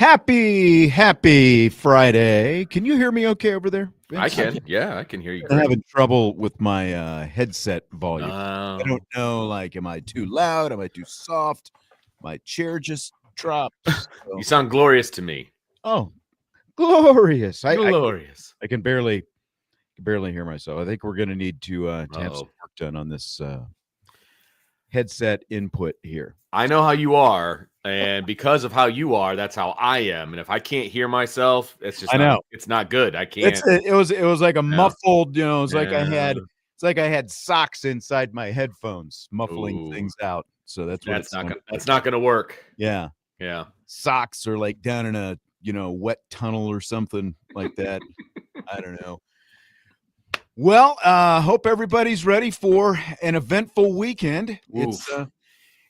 Happy Friday. Can you hear me okay over there, Vince? I can. Yeah, I can hear you. I'm having trouble with my headset volume. Oh. I don't know, am I too loud? Am I too soft? My chair just dropped. You sound glorious to me. Oh, glorious. Glorious. I can barely hear myself. I think we're going to need to have some work done on this headset input here. I know how you are, and because of how you are, that's how I am. And if I can't hear myself, it's just it's not good. I can't. It was like a muffled, it's like I had socks inside my headphones muffling things out. So that's not gonna work. Yeah. Yeah. Socks are like down in a, wet tunnel or something like that. I don't know. Well, hope everybody's ready for an eventful weekend.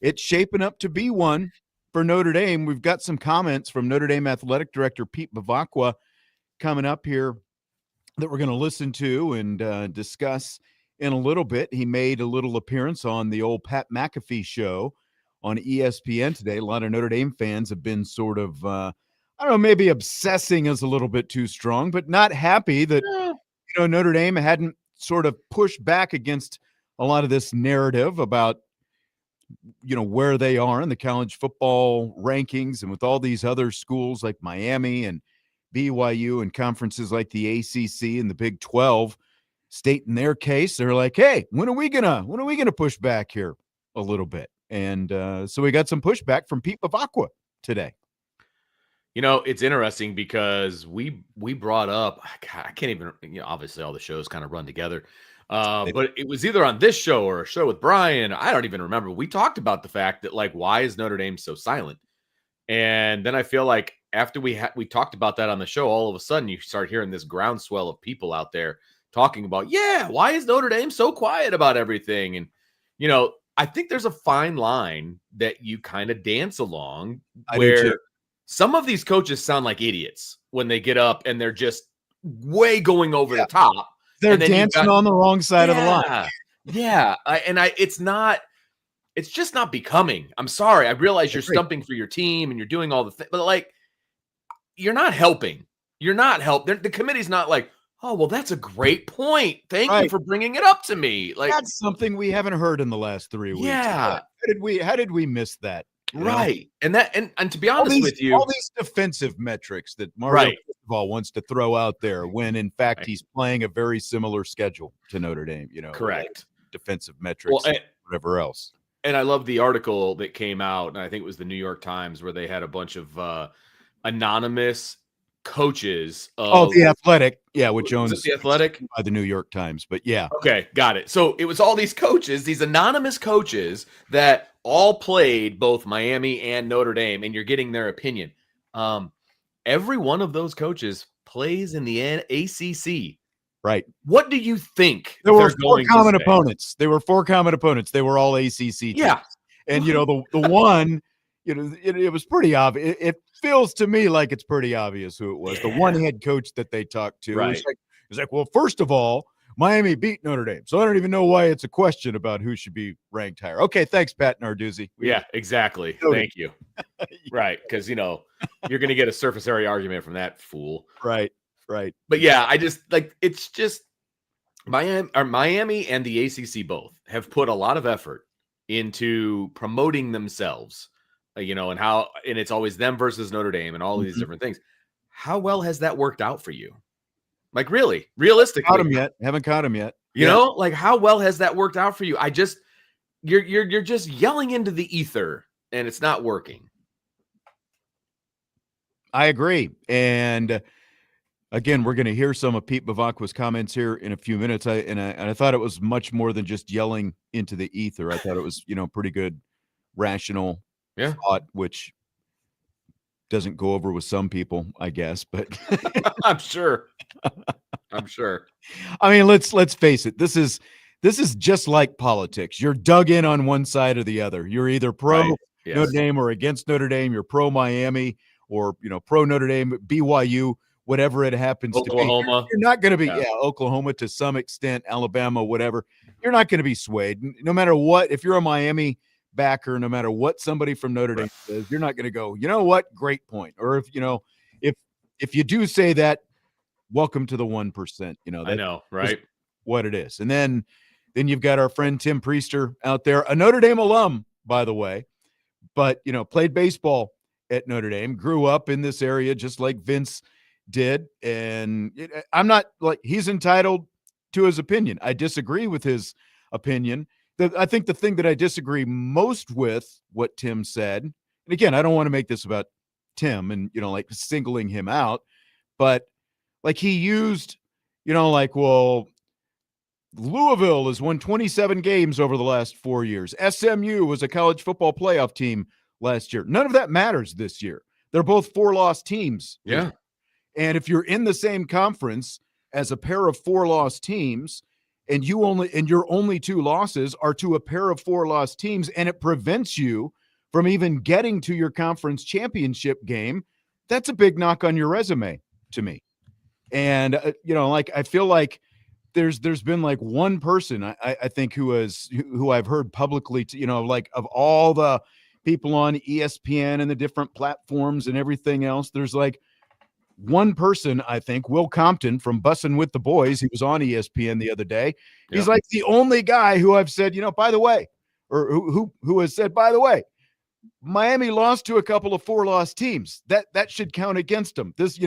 It's shaping up to be one for Notre Dame. We've got some comments from Notre Dame Athletic Director Pete Bevacqua coming up here that we're going to listen to and discuss in a little bit. He made a little appearance on the old Pat McAfee Show on ESPN today. A lot of Notre Dame fans have been sort of, I don't know, maybe obsessing is a little bit too strong, but not happy that, Notre Dame hadn't sort of pushed back against a lot of this narrative about, where they are in the college football rankings and with all these other schools like Miami and BYU and conferences like the ACC and the Big 12 stating their case. They're like, hey, when are we gonna push back here a little bit? And so we got some pushback from Pete Bevacqua today. It's interesting because we brought up, I can't even, obviously all the shows kind of run together. But it was either on this show or a show with Brian. I don't even remember. We talked about the fact that, why is Notre Dame so silent? And then I feel like after we talked about that on the show, all of a sudden you start hearing this groundswell of people out there talking about, why is Notre Dame so quiet about everything? And, I think there's a fine line that you kind of dance along where some of these coaches sound like idiots when they get up and they're just way going over the top. They're dancing on the wrong side of the line. Yeah. It's just not becoming. I'm sorry. I realize you're stumping for your team and you're doing all the things, but you're not helping. You're not helping. The committee's not like, oh, well, that's a great point. Thank you for bringing it up to me. That's something we haven't heard in the last 3 weeks. Yeah. How did we miss that? Right. And to be honest with you, all these defensive metrics that Mario Cristobal wants to throw out there when in fact he's playing a very similar schedule to Notre Dame, correct. Defensive metrics, and whatever else. And I love the article that came out, and I think it was the New York Times, where they had a bunch of anonymous coaches. The Athletic. Yeah, which owns the Athletic by the New York Times, but yeah. Okay, got it. So it was all these coaches, these anonymous coaches that all played both Miami and Notre Dame, and you're getting their opinion. Every one of those coaches plays in the ACC. Right. What do you think? There were four common opponents. They were all ACC teams. Yeah. And, the one, it was pretty obvious. It feels to me like it's pretty obvious who it was. The one head coach that they talked to. Right. It was like, well, first of all, Miami beat Notre Dame. So I don't even know why it's a question about who should be ranked higher. Okay, thanks, Pat Narduzzi. Yeah, exactly. Thank you. Right, because, you're going to get a surface area argument from that fool. Right. But, yeah, I just, it's just Miami and the ACC both have put a lot of effort into promoting themselves, and it's always them versus Notre Dame and all these different things. How well has that worked out for you? Really, realistically, haven't caught him yet. How well has that worked out for you? You're just yelling into the ether and it's not working. I agree. And again, we're going to hear some of Pete Bevacqua's comments here in a few minutes. I thought it was much more than just yelling into the ether. I thought it was, pretty good, rational thought, which doesn't go over with some people, I guess, but I'm sure. I mean, let's face it. This is just like politics. You're dug in on one side or the other. You're either pro Notre Dame or against Notre Dame. You're pro Miami or, pro Notre Dame, BYU, whatever it happens Oklahoma. to be. You're not going to be, Oklahoma to some extent, Alabama, whatever. You're not going to be swayed no matter what. If you're a Miami backer, no matter what somebody from Notre Dame says, you're not going to go, you know what? Great point. Or if you do say that, welcome to the 1%. That's I know, right? what it is. And then you've got our friend Tim Priester out there, a Notre Dame alum, by the way, but played baseball at Notre Dame, grew up in this area just like Vince did. And I'm not like, he's entitled to his opinion. I disagree with his opinion. I think the thing that I disagree most with what Tim said, and again, I don't want to make this about Tim and, like singling him out, but like he used, well, Louisville has won 27 games over the last 4 years. SMU was a college football playoff team last year. None of that matters this year. They're both 4-loss teams. Yeah. And if you're in the same conference as a pair of 4-loss teams, and your only 2 losses are to a pair of 4-loss teams, and it prevents you from even getting to your conference championship game, that's a big knock on your resume to me. And I feel like there's been like one person I think who I've heard publicly, like of all the people on ESPN and the different platforms and everything else, there's like one person, I think, Will Compton from Bussin' with the Boys. He was on ESPN the other day. He's like the only guy who I've said, by the way, or who has said, by the way, Miami lost to a couple of 4-loss teams. That should count against them. This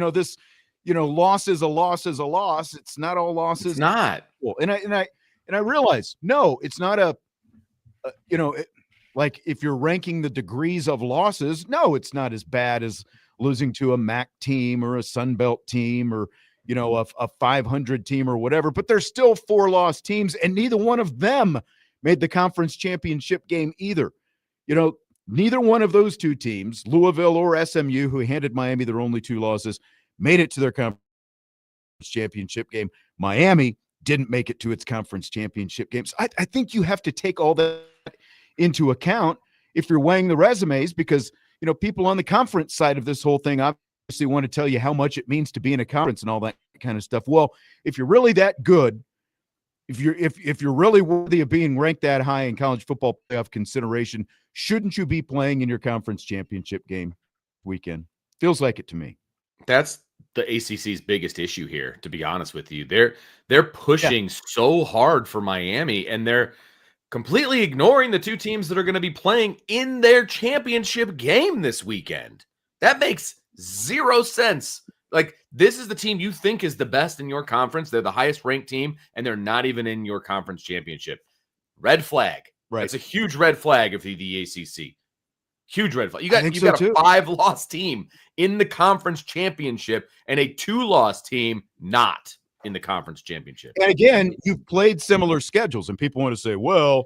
loss is a loss is a loss. It's not all losses. It's not. And I realize, no, it's not like if you're ranking the degrees of losses, no, it's not as bad as losing to a MAC team or a Sun Belt team or, a 500 team or whatever, but they're still 4-loss teams, and neither one of them made the conference championship game either. Neither one of those 2 teams, Louisville or SMU, who handed Miami their only 2 losses, made it to their conference championship game. Miami didn't make it to its conference championship games. I think you have to take all that into account if you're weighing the resumes, because people on the conference side of this whole thing obviously want to tell you how much it means to be in a conference and all that kind of stuff. Well, if you're really that good, if you're really worthy of being ranked that high in college football playoff consideration, shouldn't you be playing in your conference championship game weekend? Feels like it to me. That's the ACC's biggest issue here, to be honest with you. They're pushing so hard for Miami, and they're completely ignoring the 2 teams that are going to be playing in their championship game this weekend. That makes 0 sense. Like, this is the team you think is the best in your conference. They're the highest ranked team, and they're not even in your conference championship. Red flag. Right. It's a huge red flag of the ACC. Huge red flag. You got a 5-loss team in the conference championship and a 2-loss team not in the conference championship. And again, you've played similar schedules, and people want to say, well,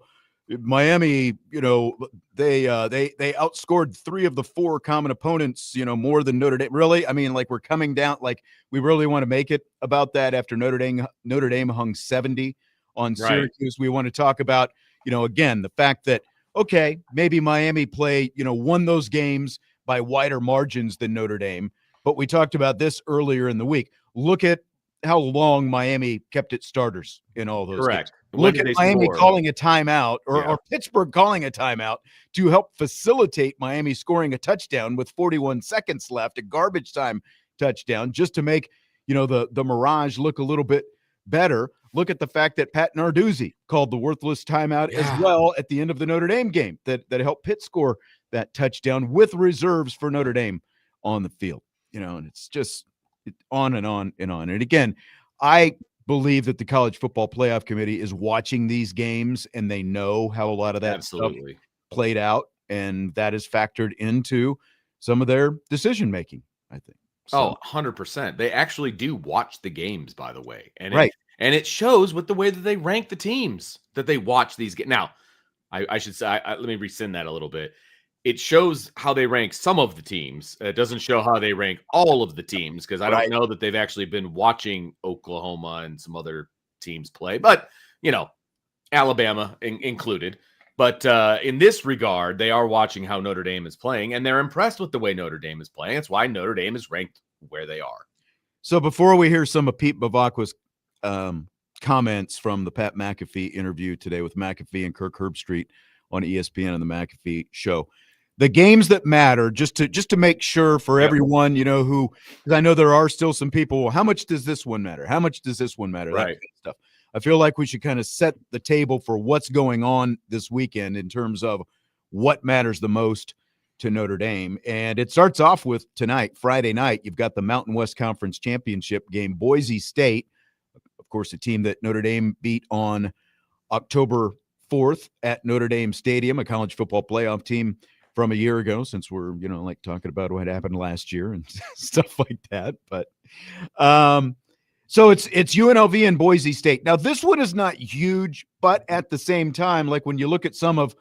Miami, they outscored 3 of the 4 common opponents, more than Notre Dame. Really? I mean, like, we're coming down, like, we really want to make it about that after Notre Dame hung 70 on Syracuse. We want to talk about, again, the fact that, okay, maybe Miami won those games by wider margins than Notre Dame, but we talked about this earlier in the week. Look at how long Miami kept its starters in all those games. Look at Miami calling a timeout or Pittsburgh calling a timeout to help facilitate Miami scoring a touchdown with 41 seconds left, a garbage time touchdown, just to make, the Mirage look a little bit better. Look at the fact that Pat Narduzzi called the worthless timeout as well at the end of the Notre Dame game that helped Pitt score that touchdown with reserves for Notre Dame on the field. And it's just on and on and on. And again, I believe that the College Football Playoff Committee is watching these games, and they know how a lot of that stuff played out, and that is factored into some of their decision making, I think. So. 100%. They actually do watch the games, by the way. And it shows with the way that they rank the teams that they watch these games. Now, I should say, let me rescind that a little bit. It shows how they rank some of the teams. It doesn't show how they rank all of the teams, because I don't know that they've actually been watching Oklahoma and some other teams play. But, Alabama included. But in this regard, they are watching how Notre Dame is playing, and they're impressed with the way Notre Dame is playing. That's why Notre Dame is ranked where they are. So before we hear some of Pete Bevacqua's comments from the Pat McAfee interview today with McAfee and Kirk Herbstreit on ESPN and the McAfee Show. The games that matter, just to make sure for everyone, because I know there are still some people, how much does this one matter? How much does this one matter? That Right. kind of stuff. I feel like we should kind of set the table for what's going on this weekend in terms of what matters the most to Notre Dame. And it starts off with tonight, Friday night. You've got the Mountain West Conference Championship game, Boise State, of course, a team that Notre Dame beat on October 4th at Notre Dame Stadium, a college football playoff team from a year ago, since we're, like talking about what happened last year and stuff like that. But so it's UNLV and Boise State. Now, this one is not huge, but at the same time, like when you look at some of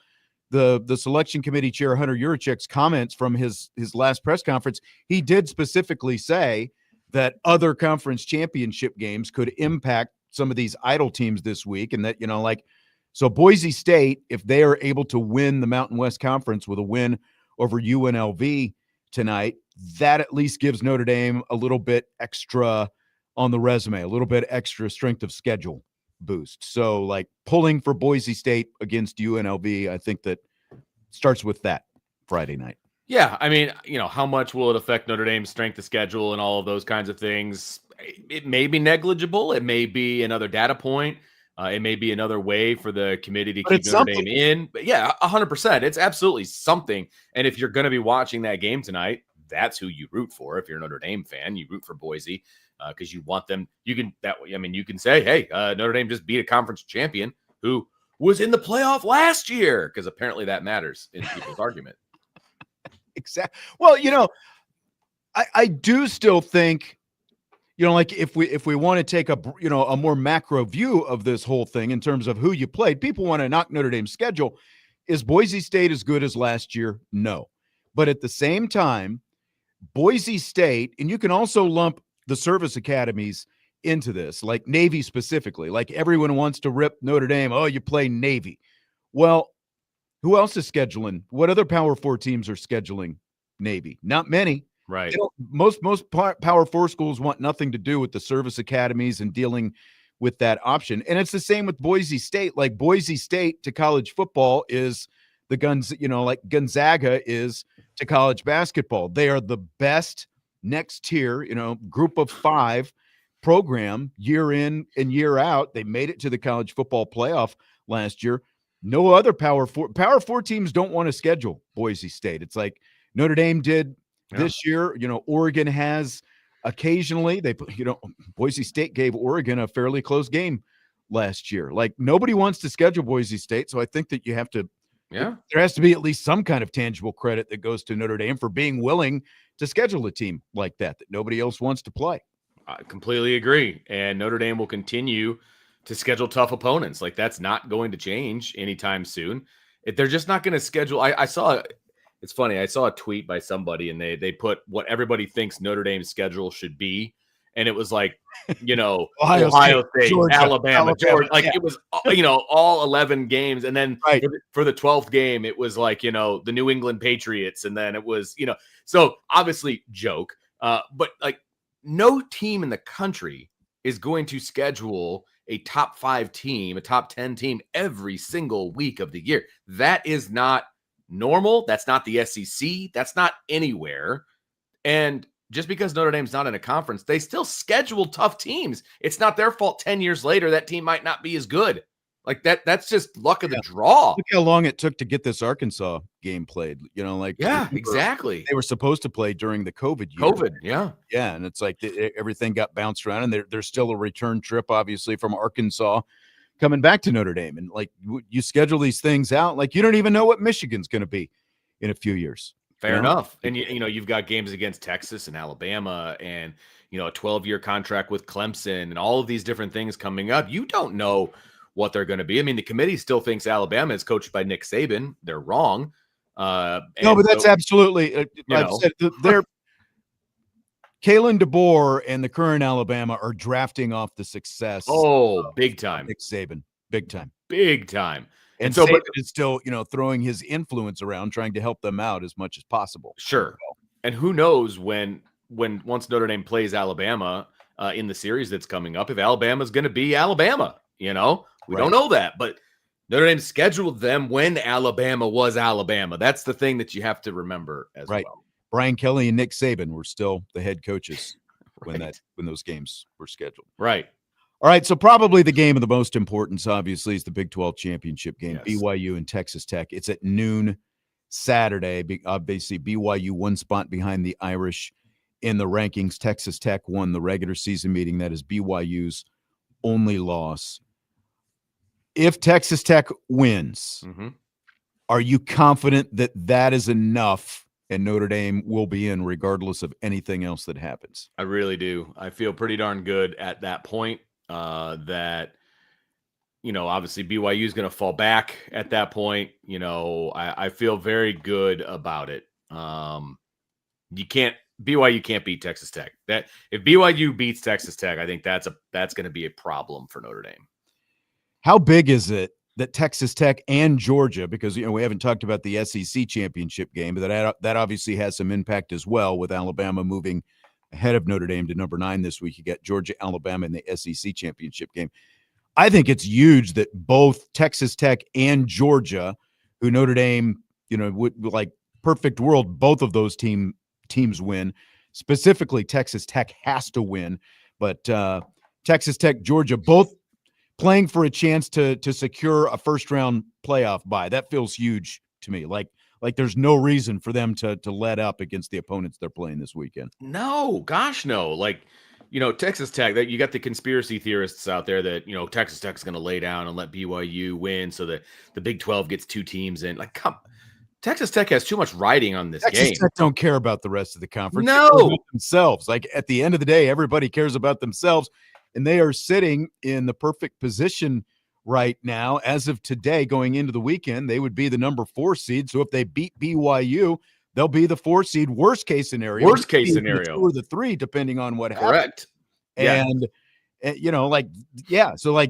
the selection committee chair, Hunter Yurichek's comments from his last press conference, he did specifically say that other conference championship games could impact some of these idle teams this week. And that, so Boise State, if they are able to win the Mountain West Conference with a win over UNLV tonight, that at least gives Notre Dame a little bit extra on the resume, a little bit extra strength of schedule boost. So like pulling for Boise State against UNLV, I think that starts with that Friday night. Yeah, I mean, how much will it affect Notre Dame's strength of schedule and all of those kinds of things? It may be negligible. It may be another data point. It may be another way for the committee to keep Notre Dame in. But yeah, 100%. It's absolutely something. And if you're going to be watching that game tonight, that's who you root for. If you're a Notre Dame fan, you root for Boise because you want them. You can say, hey, Notre Dame just beat a conference champion who was in the playoff last year, because apparently that matters in people's argument. Exactly. Well, I do still think, like if we want to take a more macro view of this whole thing in terms of who you played, people want to knock Notre Dame's schedule. Is Boise State as good as last year? No. But at the same time, Boise State, and you can also lump the service academies into this, like Navy specifically, like everyone wants to rip Notre Dame. Oh, you play Navy. Well, who else is scheduling? What other Power 4 teams are scheduling Navy? Not many. Right. Most Power 4 schools want nothing to do with the service academies and dealing with that option. And it's the same with Boise State. Like Boise State to college football is the guns, like Gonzaga is to college basketball. They are the best next tier, group of 5 program year in and year out. They made it to the college football playoff last year. No other Power 4 teams don't want to schedule Boise State. It's like Notre Dame did this year. Oregon has occasionally. Boise State gave Oregon a fairly close game last year. Like nobody wants to schedule Boise State, so I think that you have to. Yeah, there has to be at least some kind of tangible credit that goes to Notre Dame for being willing to schedule a team like that nobody else wants to play. I completely agree, and Notre Dame will continue to schedule tough opponents. Like that's not going to change anytime soon. They're just not going to schedule. It's funny. I saw a tweet by somebody and they put what everybody thinks Notre Dame's schedule should be. And it was like, Ohio State, Georgia, Alabama, Georgia. Like it was, all 11 games. And then for the 12th game, it was like, the New England Patriots. And then it was, so obviously joke. But like no team in the country is going to schedule a top 5 team, a top 10 team every single week of the year. That is not normal. That's not the SEC. That's not anywhere. And just because Notre Dame's not in a conference, they still schedule tough teams. It's not their fault 10 years later that team might not be as good. Like that's just luck of the draw. Look how long it took to get this Arkansas game played. Exactly. They were supposed to play during the COVID year. Yeah, and it's like everything got bounced around, and there's still a return trip, obviously, from Arkansas coming back to Notre Dame. And like you schedule these things out, like you don't even know what Michigan's going to be in a few years. Fair enough. And you've got games against Texas and Alabama, and a 12-year contract with Clemson, and all of these different things coming up. You don't know what they're going to be. I mean, the committee still thinks Alabama is coached by Nick Saban. They're wrong. No, but that's absolutely. I've said they're Kalen DeBoer and the current Alabama are drafting off the success. Oh, big time. Nick Saban, big time. Big time. And so Saban is still, throwing his influence around, trying to help them out as much as possible. Sure. And who knows when once Notre Dame plays Alabama in the series that's coming up, if Alabama's going to be Alabama, we don't know that, but Notre Dame scheduled them when Alabama was Alabama. That's the thing that you have to remember as well. Brian Kelly and Nick Saban were still the head coaches Right. when those games were scheduled. Right. All right, so probably the game of the most importance, obviously, is the Big 12 championship game, Yes. BYU and Texas Tech. It's at noon Saturday. Obviously, BYU one spot behind the Irish in the rankings. Texas Tech won the regular season meeting. That is BYU's only loss. If Texas Tech wins, are you confident that that is enough and Notre Dame will be in regardless of anything else that happens? I really do. I feel pretty darn good at that point that, obviously BYU is going to fall back at that point. I feel very good about it. BYU can't beat Texas Tech. That if BYU beats Texas Tech, I think that's going to be a problem for Notre Dame. How big is it that Texas Tech and Georgia, because we haven't talked about the SEC championship game, but that obviously has some impact as well with Alabama moving ahead of Notre Dame to number 9 this week. You got Georgia, Alabama in the SEC championship game. I think it's huge that both Texas Tech and Georgia, who Notre Dame, would like perfect world, both of those teams win. Specifically, Texas Tech has to win, but Texas Tech, Georgia, both playing for a chance to secure a first-round playoff bye. That feels huge to me. Like there's no reason for them to let up against the opponents they're playing this weekend. No, gosh, no. Texas Tech, that you got the conspiracy theorists out there that, Texas Tech's going to lay down and let BYU win so that the Big 12 gets 2 teams in. Texas Tech has too much riding on this game. Texas Tech don't care about the rest of the conference. No. They care about themselves. At the end of the day, everybody cares about themselves. And they are sitting in the perfect position right now. As of today, going into the weekend, they would be the number 4 seed. So if they beat BYU, they'll be the 4 seed. Worst case scenario. Worst case scenario. The 2 or the 3, depending on what Correct. happens. And, so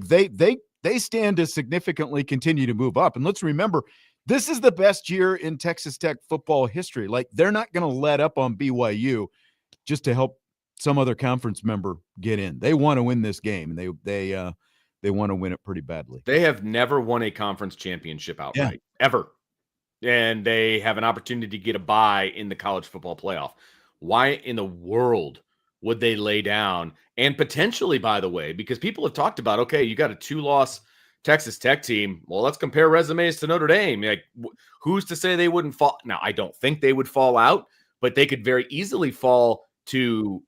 they stand to significantly continue to move up. And let's remember, this is the best year in Texas Tech football history. They're not going to let up on BYU just to help some other conference member get in. They want to win this game, and they want to win it pretty badly. They have never won a conference championship outright, ever. And they have an opportunity to get a bye in the college football playoff. Why in the world would they lay down? And potentially, by the way, because people have talked about, okay, you got a 2-loss Texas Tech team. Well, let's compare resumes to Notre Dame. Who's to say they wouldn't fall? Now, I don't think they would fall out, but they could very easily fall to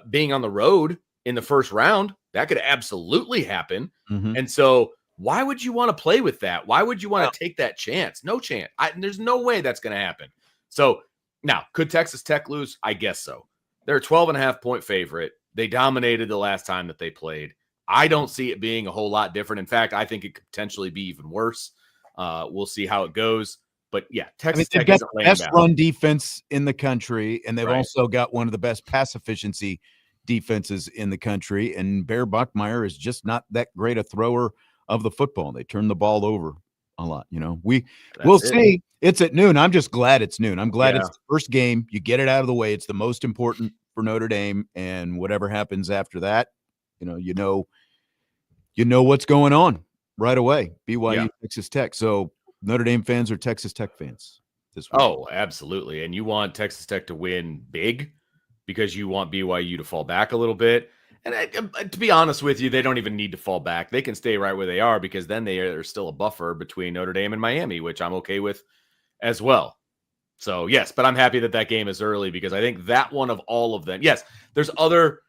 being on the road in the first round. That could absolutely happen. And so why would you want to play with that? Why would you want to take that chance? No chance. There's no way that's going to happen. So now, could Texas Tech lose? I guess so. They're a 12.5-point favorite. They dominated the last time that they played. I don't see it being a whole lot different. In fact, I think it could potentially be even worse. We'll see how it goes. But yeah, Texas Tech got isn't the laying best down. run defense in the country, and they've also got one of the best pass efficiency defenses in the country. And Bear Buckmeyer is just not that great a thrower of the football. They turn the ball over a lot. We'll see. It's at noon. I'm just glad it's noon. I'm glad it's the first game. You get it out of the way. It's the most important for Notre Dame, and whatever happens after that, you know what's going on right away. BYU, Texas Tech. So Notre Dame fans or Texas Tech fans this week? Oh, absolutely. And you want Texas Tech to win big because you want BYU to fall back a little bit. And to be honest with you, they don't even need to fall back. They can stay right where they are because then there's still a buffer between Notre Dame and Miami, which I'm okay with as well. So, yes, but I'm happy that game is early because I think that one of all of them, yes, there's other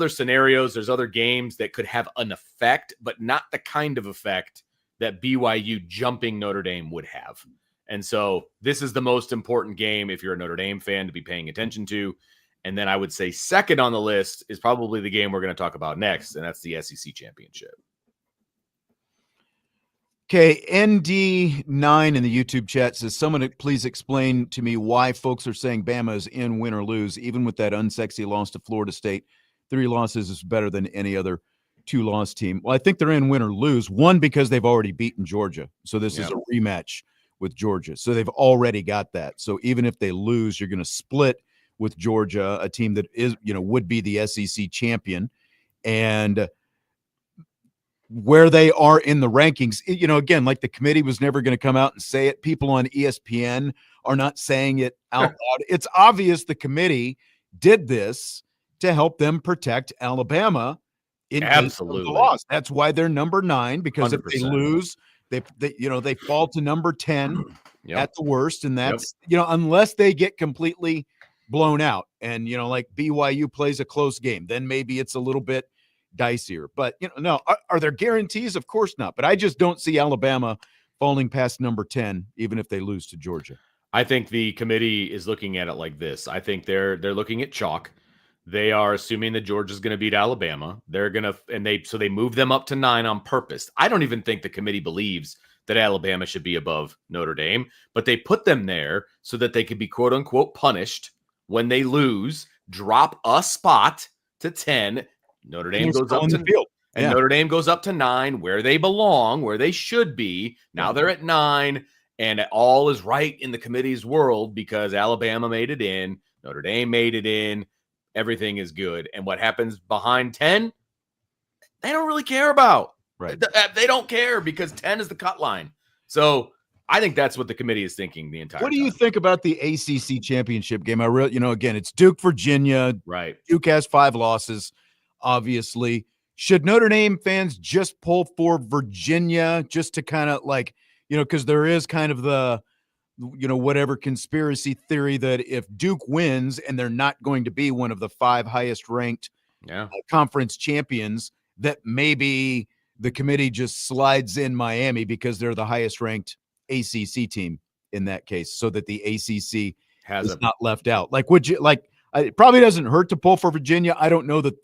scenarios, there's other games that could have an effect, but not the kind of effect that BYU jumping Notre Dame would have. And so this is the most important game if you're a Notre Dame fan to be paying attention to. And then I would say second on the list is probably the game we're going to talk about next, and that's the SEC championship. Okay, ND9 in the YouTube chat says, someone please explain to me why folks are saying Bama is in, win or lose, even with that unsexy loss to Florida State. 3 losses is better than any other 2-loss team. Well, I think they're in, win or lose. One, because they've already beaten Georgia. So this is a rematch with Georgia. So they've already got that. So even if they lose, you're going to split with Georgia, a team that is, would be the SEC champion. And where they are in the rankings. Again, like the committee was never going to come out and say it. People on ESPN are not saying it out loud. It's obvious the committee did this to help them protect Alabama in case of the loss. That's why they're number 9, because 100%. If they lose, they fall to number 10 at the worst. And that's, unless they get completely blown out and, like BYU plays a close game, then maybe it's a little bit dicier. But, no, are there guarantees? Of course not. But I just don't see Alabama falling past number 10, even if they lose to Georgia. I think the committee is looking at it like this. I think they're looking at chalk. They are assuming that Georgia's going to beat Alabama. So they move them up to 9 on purpose. I don't even think the committee believes that Alabama should be above Notre Dame, but they put them there so that they could be quote unquote punished when they lose, drop a spot to 10. Notre Dame goes up to the field. And Notre Dame goes up to 9, where they belong, where they should be. Now they're at 9. And all is right in the committee's world because Alabama made it in, Notre Dame made it in, everything is good. And what happens behind 10, they don't really care about. Right. They don't care because 10 is the cut line. So I think that's what the committee is thinking the entire time. What do you think about the ACC championship game? Again, it's Duke, Virginia. Right. Duke has 5 losses, obviously. Should Notre Dame fans just pull for Virginia just to kind of like, because there is kind of the, whatever conspiracy theory that if Duke wins and they're not going to be one of the 5 highest ranked conference champions, that maybe the committee just slides in Miami because they're the highest ranked ACC team in that case, so that the ACC is not left out. Like, it probably doesn't hurt to pull for Virginia. I don't know that,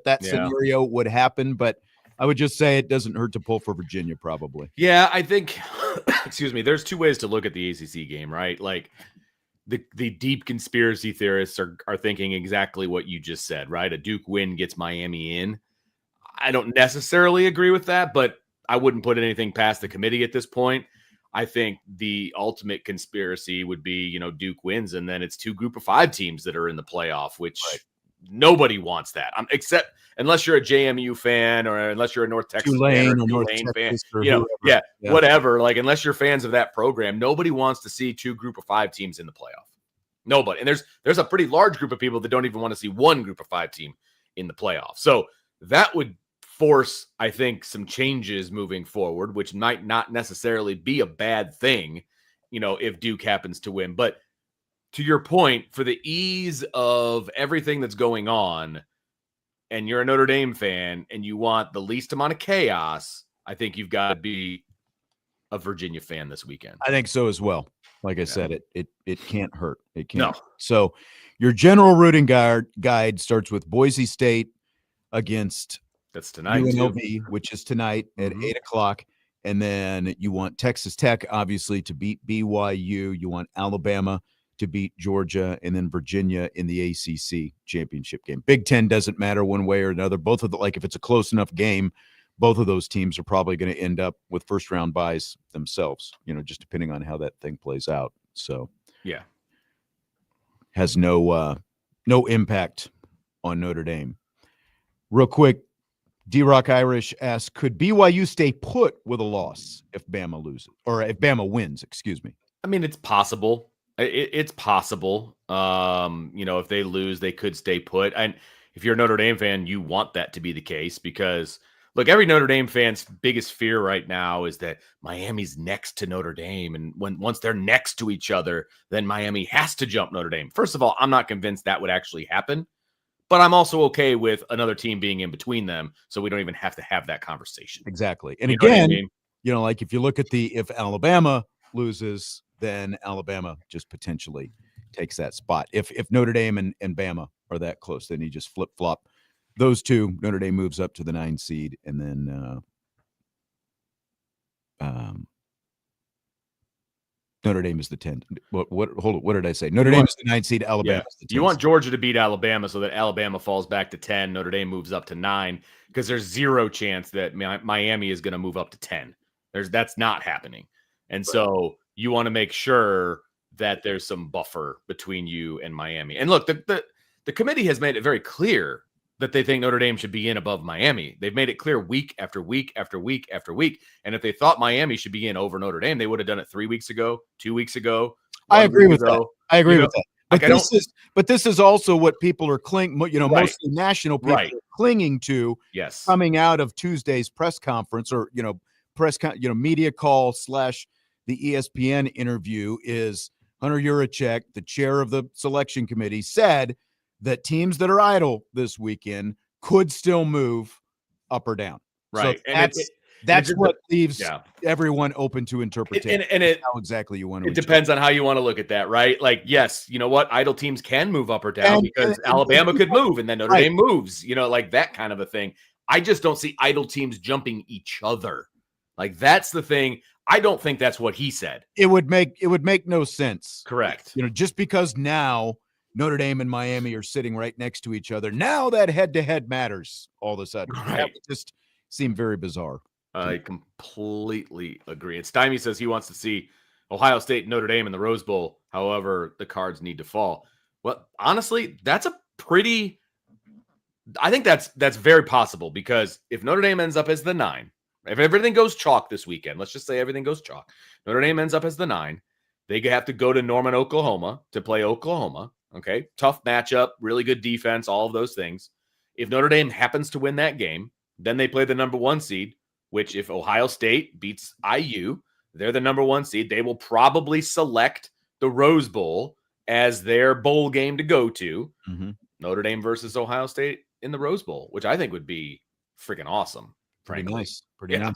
that scenario would happen, but I would just say it doesn't hurt to pull for Virginia probably. Yeah, I think, excuse me, there's 2 ways to look at the ACC game, right? Like the deep conspiracy theorists are thinking exactly what you just said, right? A Duke win gets Miami in. I don't necessarily agree with that, but I wouldn't put anything past the committee at this point. I think the ultimate conspiracy would be, Duke wins and then it's 2 group of 5 teams that are in the playoff, which nobody wants that. Except unless you're a JMU fan or unless you're a North Texas Tulane fan or North Tulane Texas fan, whatever. Like, unless you're fans of that program, nobody wants to see 2 group of 5 teams in the playoff. Nobody. And there's a pretty large group of people that don't even want to see 1 group of 5 team in the playoff. So that would force, I think, some changes moving forward, which might not necessarily be a bad thing, if Duke happens to win. But to your point, for the ease of everything that's going on, and you're a Notre Dame fan and you want the least amount of chaos, I think you've got to be a Virginia fan this weekend. I think so as well. Like I said, it can't hurt. It can't. No. So your general rooting guide starts with Boise State against that's tonight, UNLV, which is tonight at 8:00. And then you want Texas Tech, obviously, to beat BYU. You want Alabama to beat Georgia, and then Virginia in the ACC championship game. Big Ten doesn't matter one way or another. Both of if it's a close enough game, both of those teams are probably going to end up with first round buys themselves, just depending on how that thing plays out. So yeah, has no impact on Notre Dame. Real quick, D-Rock Irish asks, could BYU stay put with a loss if Bama loses, or if Bama wins, excuse me? I mean, it's possible. It's possible. If they lose, they could stay put. And if you're a Notre Dame fan, you want that to be the case because, look, every Notre Dame fan's biggest fear right now is that Miami's next to Notre Dame. And once they're next to each other, then Miami has to jump Notre Dame. First of all, I'm not convinced that would actually happen. But I'm also okay with another team being in between them, so we don't even have to have that conversation. Exactly. And again, like if you look at if Alabama loses, then Alabama just potentially takes that spot. If Notre Dame and Bama are that close, then you just flip-flop those 2. Notre Dame moves up to the 9 seed, and then Notre Dame is the 10. What did I say? Notre Dame is the 9 seed. Alabama is the 10. You want Georgia to beat Alabama so that Alabama falls back to 10. Notre Dame moves up to 9 because there's 0 chance that Miami is going to move up to 10. That's not happening. And so you want to make sure that there's some buffer between you and Miami. And look, the committee has made it very clear that they think Notre Dame should be in above Miami. They've made it clear week after week after week after week. And if they thought Miami should be in over Notre Dame, they would have done it 3 weeks ago, 2 weeks ago. I agree with that. I agree with that. But like this is also what people are right. mostly national people are clinging to. Yes. Coming out of Tuesday's press conference or media call / the ESPN interview is Hunter Yurachek, the chair of the selection committee, said that teams that are idle this weekend could still move up or down. Right. So that's what leaves everyone open to interpretation. And how exactly you want to. It depends on how you want to look at that, right? Like, yes, you know what? Idle teams can move up or down because Alabama could move and then Notre Dame moves, like that kind of a thing. I just don't see idle teams jumping each other. Like, that's the thing. I don't think that's what he said. It would make no sense. Correct. Just because now Notre Dame and Miami are sitting right next to each other, now that head-to-head matters all of a sudden. Right. That would just seem very bizarre. I completely agree. And Stymie says he wants to see Ohio State and Notre Dame in the Rose Bowl. However, the cards need to fall. Well, honestly, I think that's very possible because if Notre Dame ends up as the 9, if everything goes chalk this weekend, let's just say everything goes chalk. Notre Dame ends up as the 9. They have to go to Norman, Oklahoma to play Oklahoma. Okay. Tough matchup, really good defense, all of those things. If Notre Dame happens to win that game, then they play the number 1 seed, which if Ohio State beats IU, they're the number 1 seed. They will probably select the Rose Bowl as their bowl game to go to. Mm-hmm. Notre Dame versus Ohio State in the Rose Bowl, which I think would be freaking awesome. Pretty frankly. nice. Pretty nice.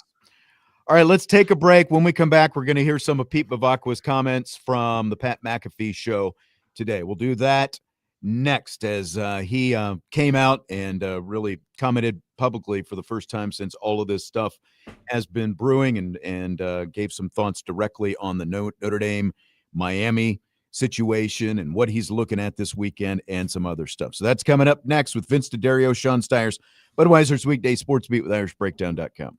All right, let's take a break. When we come back, we're going to hear some of Pete Bevacqua's comments from the Pat McAfee Show today. We'll do that next as he came out and really commented publicly for the first time since all of this stuff has been brewing and gave some thoughts directly on the Notre Dame Miami situation and what he's looking at this weekend and some other stuff. So that's coming up next with Vince D'Addario, Sean Stiers, Budweiser's Weekday Sports Beat with IrishBreakdown.com.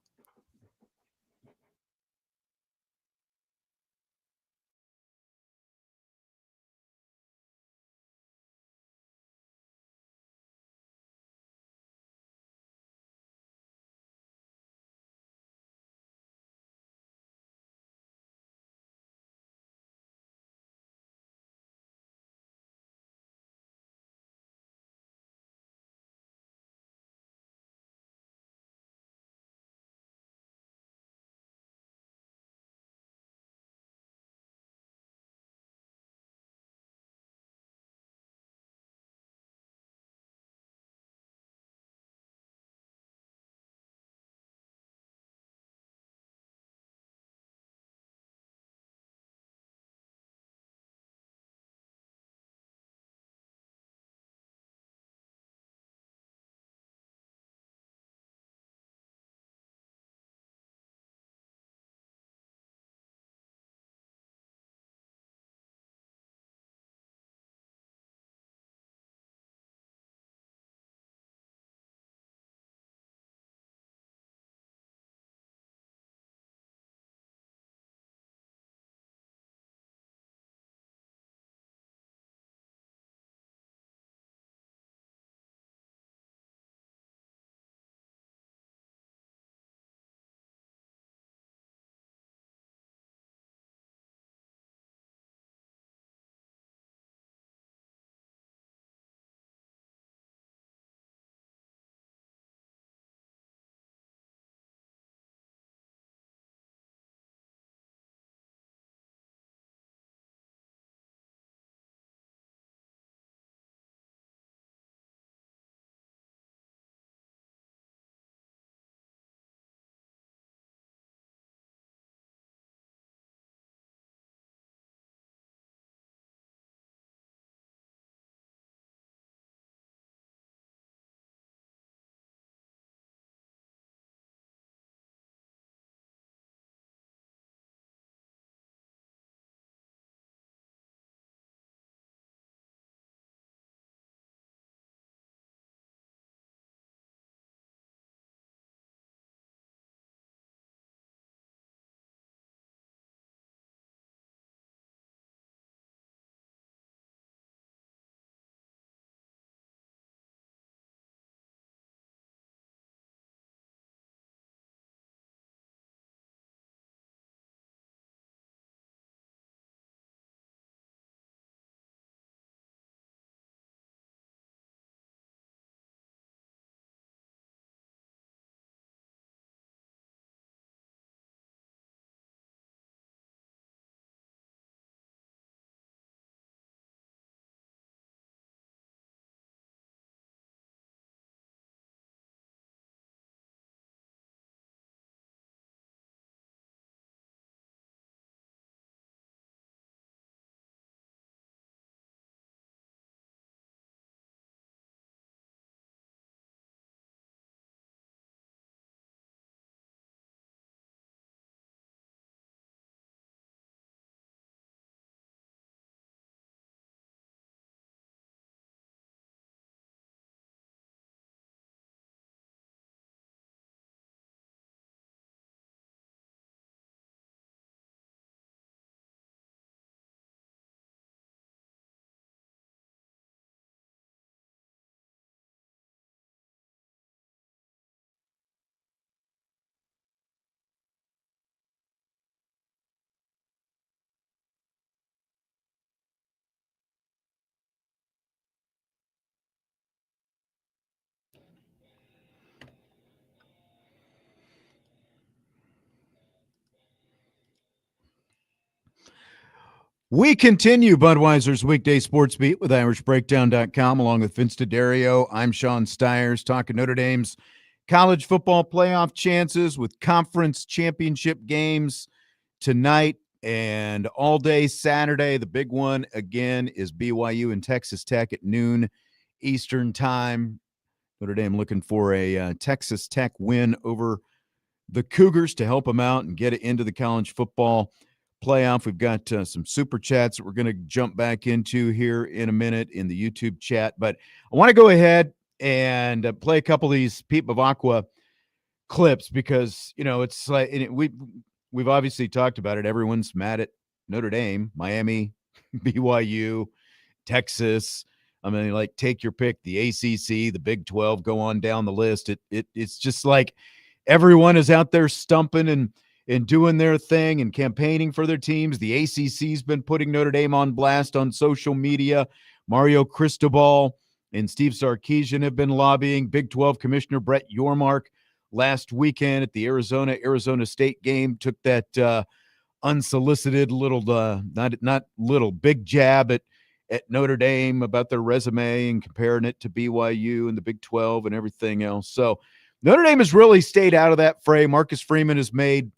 We continue Budweiser's Weekday Sports Beat with IrishBreakdown.com along with Vince D'Addario. I'm Sean Stiers talking Notre Dame's college football playoff chances with conference championship games tonight and all day Saturday. The big one, again, is BYU and Texas Tech at noon Eastern time. Notre Dame looking for a Texas Tech win over the Cougars to help them out and get it into the college football playoff. We've got some super chats that we're going to jump back into here in a minute in the YouTube chat, but I want to go ahead and play a couple of these Pete Bevacqua clips because, you know, it's like we've obviously talked about it. Everyone's mad at Notre Dame, Miami, BYU, Texas. I mean, like, take your pick, the ACC, the Big 12, go on down the list. It's just like everyone is out there stumping and doing their thing and campaigning for their teams. The ACC's been putting Notre Dame on blast on social media. Mario Cristobal and Steve Sarkisian have been lobbying. Big 12 Commissioner Brett Yormark last weekend at the Arizona State game took that unsolicited little, not little, big jab at Notre Dame about their resume and comparing it to BYU and the Big 12 and everything else. So Notre Dame has really stayed out of that fray. Marcus Freeman has made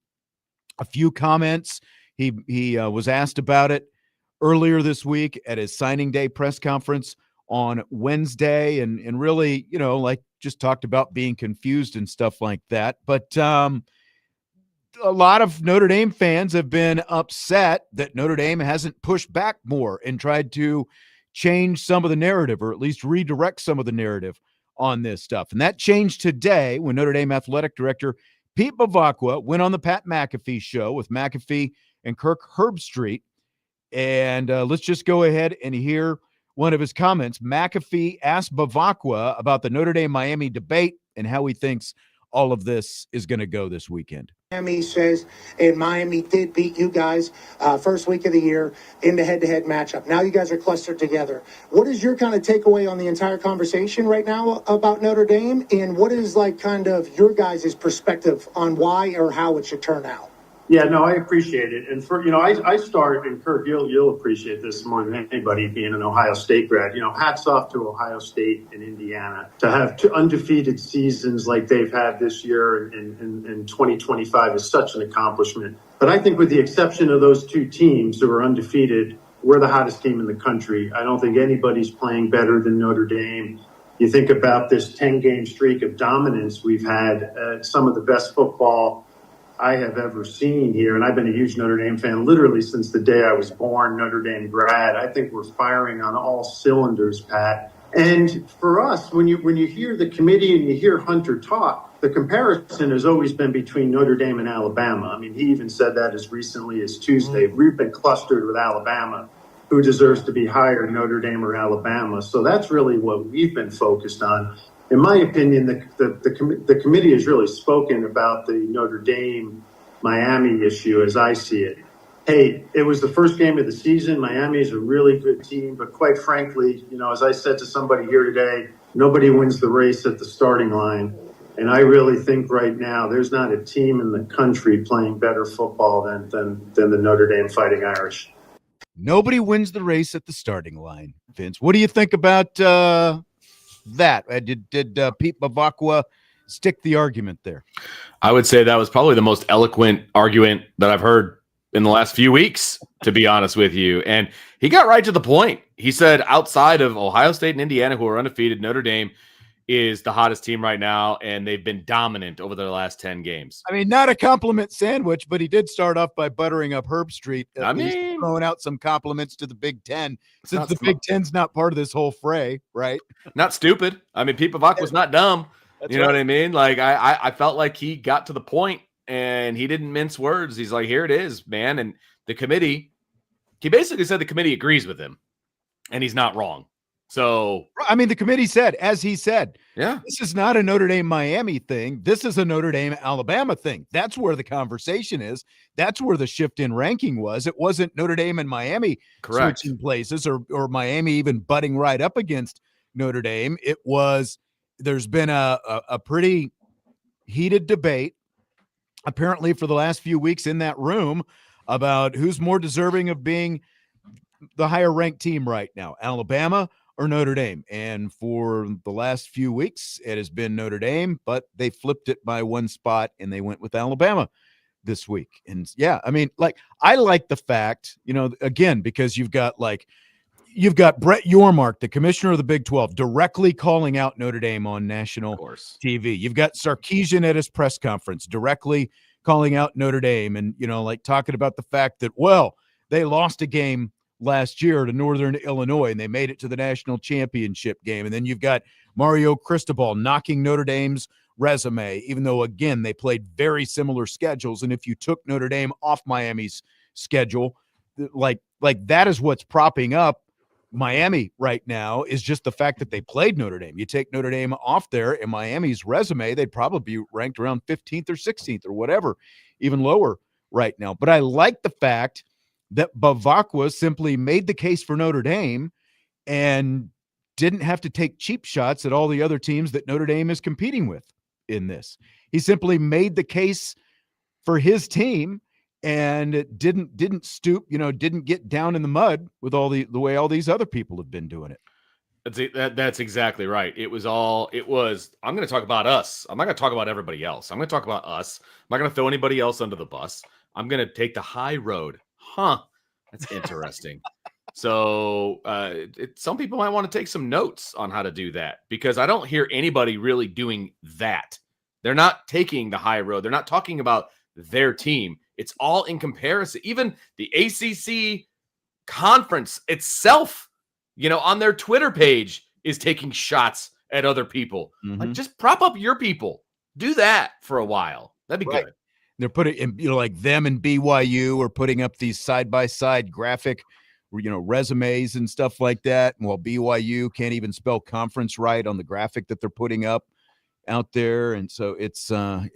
a few comments. He was asked about it earlier this week at his signing day press conference on Wednesday and really, you know, like just talked about being confused and stuff like that. But a lot of Notre Dame fans have been upset that Notre Dame hasn't pushed back more and tried to change some of the narrative or at least redirect some of the narrative on this stuff. And that changed today when Notre Dame athletic director Pete Bevacqua went on the Pat McAfee Show with McAfee and Kirk Herbstreit. And let's just go ahead and hear one of his comments. McAfee asked Bevacqua about the Notre Dame-Miami debate and how he thinks all of this is going to go this weekend. Miami says, and Miami did beat you guys first week of the year in the head-to-head matchup. Now you guys are clustered together. What is your kind of takeaway on the entire conversation right now about Notre Dame? And what is like kind of your guys' perspective on why or how it should turn out? Yeah, no, I appreciate it. And for, I start, and Kirk, you'll appreciate this more than anybody being an Ohio State grad. Hats off to Ohio State and Indiana to have two undefeated seasons like they've had this year in 2025 is such an accomplishment. But I think with the exception of those two teams who are undefeated, we're the hottest team in the country. I don't think anybody's playing better than Notre Dame. You think about this 10-game streak of dominance we've had, some of the best football I have ever seen here, and I've been a huge Notre Dame fan literally since the day I was born, Notre Dame grad. I think we're firing on all cylinders, Pat. And for us, when you hear the committee and you hear Hunter talk, the comparison has always been between Notre Dame and Alabama. I mean, he even said that as recently as Tuesday. We've been clustered with Alabama. Who deserves to be higher, Notre Dame or Alabama? So that's really what we've been focused on. In my opinion, the committee has really spoken about the Notre Dame-Miami issue as I see it. Hey, it was the first game of the season. Miami is a really good team, but quite frankly, as I said to somebody here today, nobody wins the race at the starting line. And I really think right now there's not a team in the country playing better football than the Notre Dame Fighting Irish. Nobody wins the race at the starting line. Vince, what do you think about that? Did Pete Bevacqua stick the argument there? I would say that was probably the most eloquent argument that I've heard in the last few weeks, to be honest with you. And he got right to the point. He said outside of Ohio State and Indiana, who are undefeated, Notre Dame is the hottest team right now, and they've been dominant over their last 10 games. I mean, not a compliment sandwich, but he did start off by buttering up Herbstreit. I mean, throwing out some compliments to the Big Ten, since the Big Ten's not part of this whole fray, right? Not stupid. I mean, Pete Bevacqua was not dumb. That's you know right. what I mean? Like, I felt like he got to the point, and he didn't mince words. He's like, here it is, man. And the committee, he basically said the committee agrees with him, and he's not wrong. So, I mean, the committee said, as he said, yeah, this is not a Notre Dame Miami thing. This is a Notre Dame Alabama thing. That's where the conversation is. That's where the shift in ranking was. It wasn't Notre Dame and Miami correct switching places or Miami even butting right up against Notre Dame. It was, there's been a pretty heated debate apparently for the last few weeks in that room about who's more deserving of being the higher ranked team right now, Alabama or Notre Dame? And for the last few weeks, it has been Notre Dame, but they flipped it by one spot and they went with Alabama this week. And yeah, I mean, like, I like the fact, again, because you've got Brett Yormark, the commissioner of the Big 12, directly calling out Notre Dame on national TV. You've got Sarkisian at his press conference directly calling out Notre Dame and, like talking about the fact that, well, they lost a game last year to Northern Illinois and they made it to the national championship game. And then you've got Mario Cristobal knocking Notre Dame's resume, even though, again, they played very similar schedules. And if you took Notre Dame off Miami's schedule, like that is what's propping up Miami right now, is just the fact that they played Notre Dame. You take Notre Dame off there in Miami's resume, they'd probably be ranked around 15th or 16th or whatever, even lower right now. But I like the fact that Bevacqua simply made the case for Notre Dame and didn't have to take cheap shots at all the other teams that Notre Dame is competing with in this. He simply made the case for his team and didn't stoop, didn't get down in the mud with all the way all these other people have been doing it. That's exactly right. I'm going to talk about us. I'm not going to talk about everybody else. I'm going to talk about us. I'm not going to throw anybody else under the bus. I'm going to take the high road. That's interesting. So some people might want to take some notes on how to do that, because I don't hear anybody really doing that. They're not taking the high road. They're not talking about their team. It's all in comparison. Even the ACC conference itself, on their Twitter page is taking shots at other people. Mm-hmm. Like, just prop up your people. Do that for a while. That'd be good. They're putting in, like them and BYU are putting up these side-by-side graphic, resumes and stuff like that. And while BYU can't even spell conference right on the graphic that they're putting up out there. And so it's I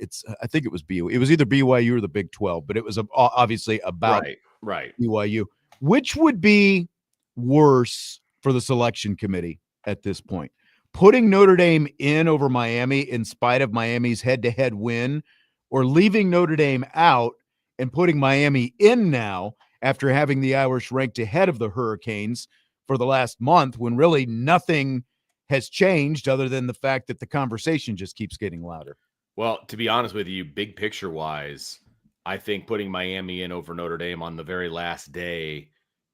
think it was BYU. It was either BYU or the Big 12, but it was obviously about right BYU. Which would be worse for the selection committee at this point? Putting Notre Dame in over Miami in spite of Miami's head-to-head win, or leaving Notre Dame out and putting Miami in now after having the Irish ranked ahead of the Hurricanes for the last month, when really nothing has changed other than the fact that the conversation just keeps getting louder? Well, to be honest with you, big picture wise, I think putting Miami in over Notre Dame on the very last day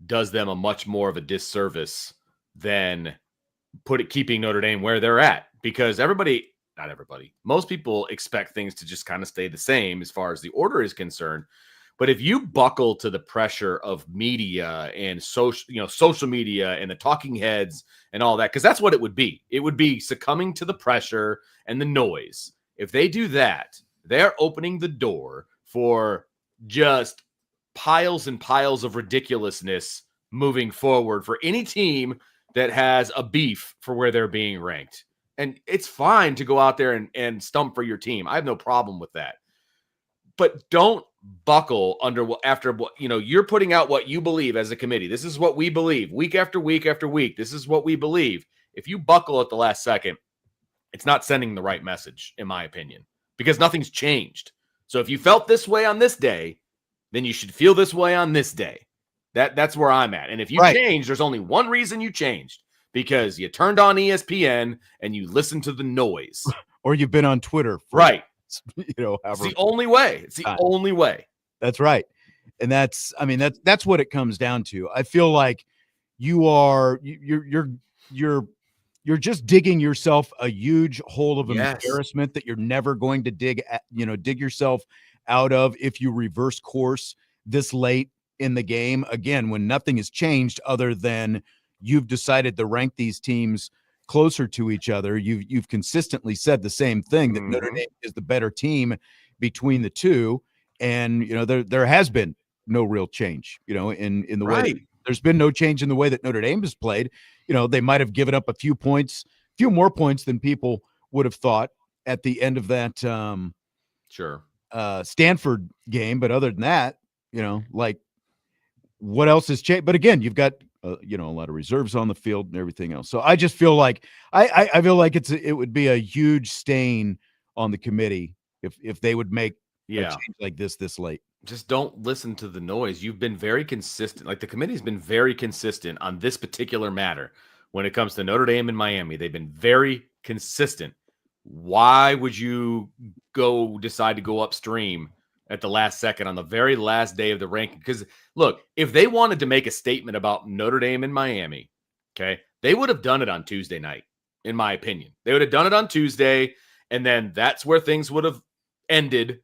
does them a much more of a disservice than keeping Notre Dame where they're at, because not everybody, most people expect things to just kind of stay the same as far as the order is concerned. But if you buckle to the pressure of media and social media and the talking heads and all that, because that's what it would be. It would be succumbing to the pressure and the noise. If they do that, they're opening the door for just piles and piles of ridiculousness moving forward for any team that has a beef for where they're being ranked. And it's fine to go out there and stump for your team. I have no problem with that. But don't buckle after what, you're putting out what you believe as a committee. This is what we believe week after week after week. This is what we believe. If you buckle at the last second, it's not sending the right message, in my opinion, because nothing's changed. So if you felt this way on this day, then you should feel this way on this day. That's where I'm at. And if you change, there's only one reason you changed, because you turned on ESPN and you listened to the noise. Or you've been on Twitter. It's the only way. It's the only way. That's right. And that's what it comes down to. I feel like you're just digging yourself a huge hole of embarrassment that you're never going to dig yourself out of if you reverse course this late in the game. Again, when nothing has changed other than you've decided to rank these teams closer to each other. You've consistently said the same thing, that Notre Dame is the better team between the two. And, there has been no real change, in the way there's been no change in the way that Notre Dame has played. They might have given up a few more points than people would have thought at the end of that Stanford game. But other than that, what else has changed? But again, you've got a lot of reserves on the field and everything else. So I just feel like I feel like it would be a huge stain on the committee if they would make a change like this late. just don't listen to the noise. You've been very consistent. Like the committee's been very consistent on this particular matter when it comes to Notre Dame and Miami. They've been very consistent. Why would you decide to go upstream at the last second on the very last day of the ranking? Because look, if they wanted to make a statement about Notre Dame and Miami, okay, they would have done it on Tuesday night, in my opinion. They would have done it on Tuesday, and then that's where things would have ended,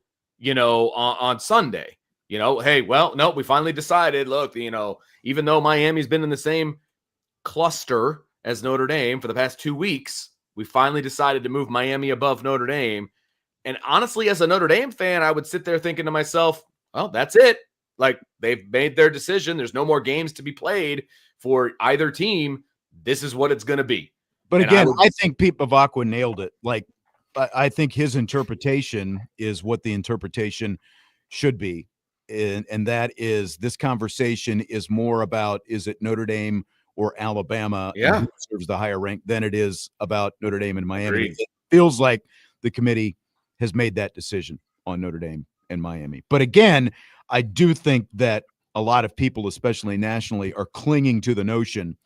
on Sunday. Hey, well, no, we finally decided, look, even though Miami's been in the same cluster as Notre Dame for the past 2 weeks, we finally decided to move Miami above Notre Dame. And honestly, as a Notre Dame fan, I would sit there thinking to myself, well, that's it. Like, they've made their decision. There's no more games to be played for either team. This is what it's going to be. But again, I think Pete Bevacqua nailed it. Like, I think his interpretation is what the interpretation should be. And that is, this conversation is more about, is it Notre Dame or Alabama? Yeah. And who deserves the higher rank than it is about Notre Dame and Miami. Agreed. It feels like the committee has made that decision on Notre Dame and Miami. But again, I do think that a lot of people, especially nationally, are clinging to the notion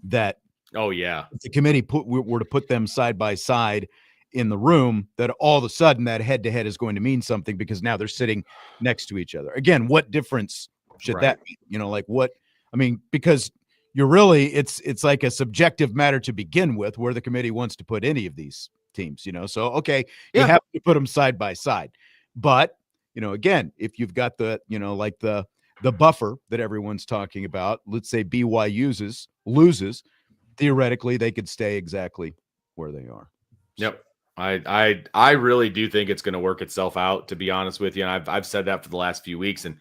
that, oh yeah, if the committee were to put them side by side in the room, that all of a sudden that head-to-head is going to mean something because now they're sitting next to each other. Again, what difference should that mean? Like what? I mean, because you're really, it's like a subjective matter to begin with where the committee wants to put any of these teams, So, okay, you have to put them side by side. But, again, if you've got the, like the buffer that everyone's talking about, let's say BYU loses, theoretically they could stay exactly where they are. Yep. I really do think it's going to work itself out, to be honest with you. And I've said that for the last few weeks. And,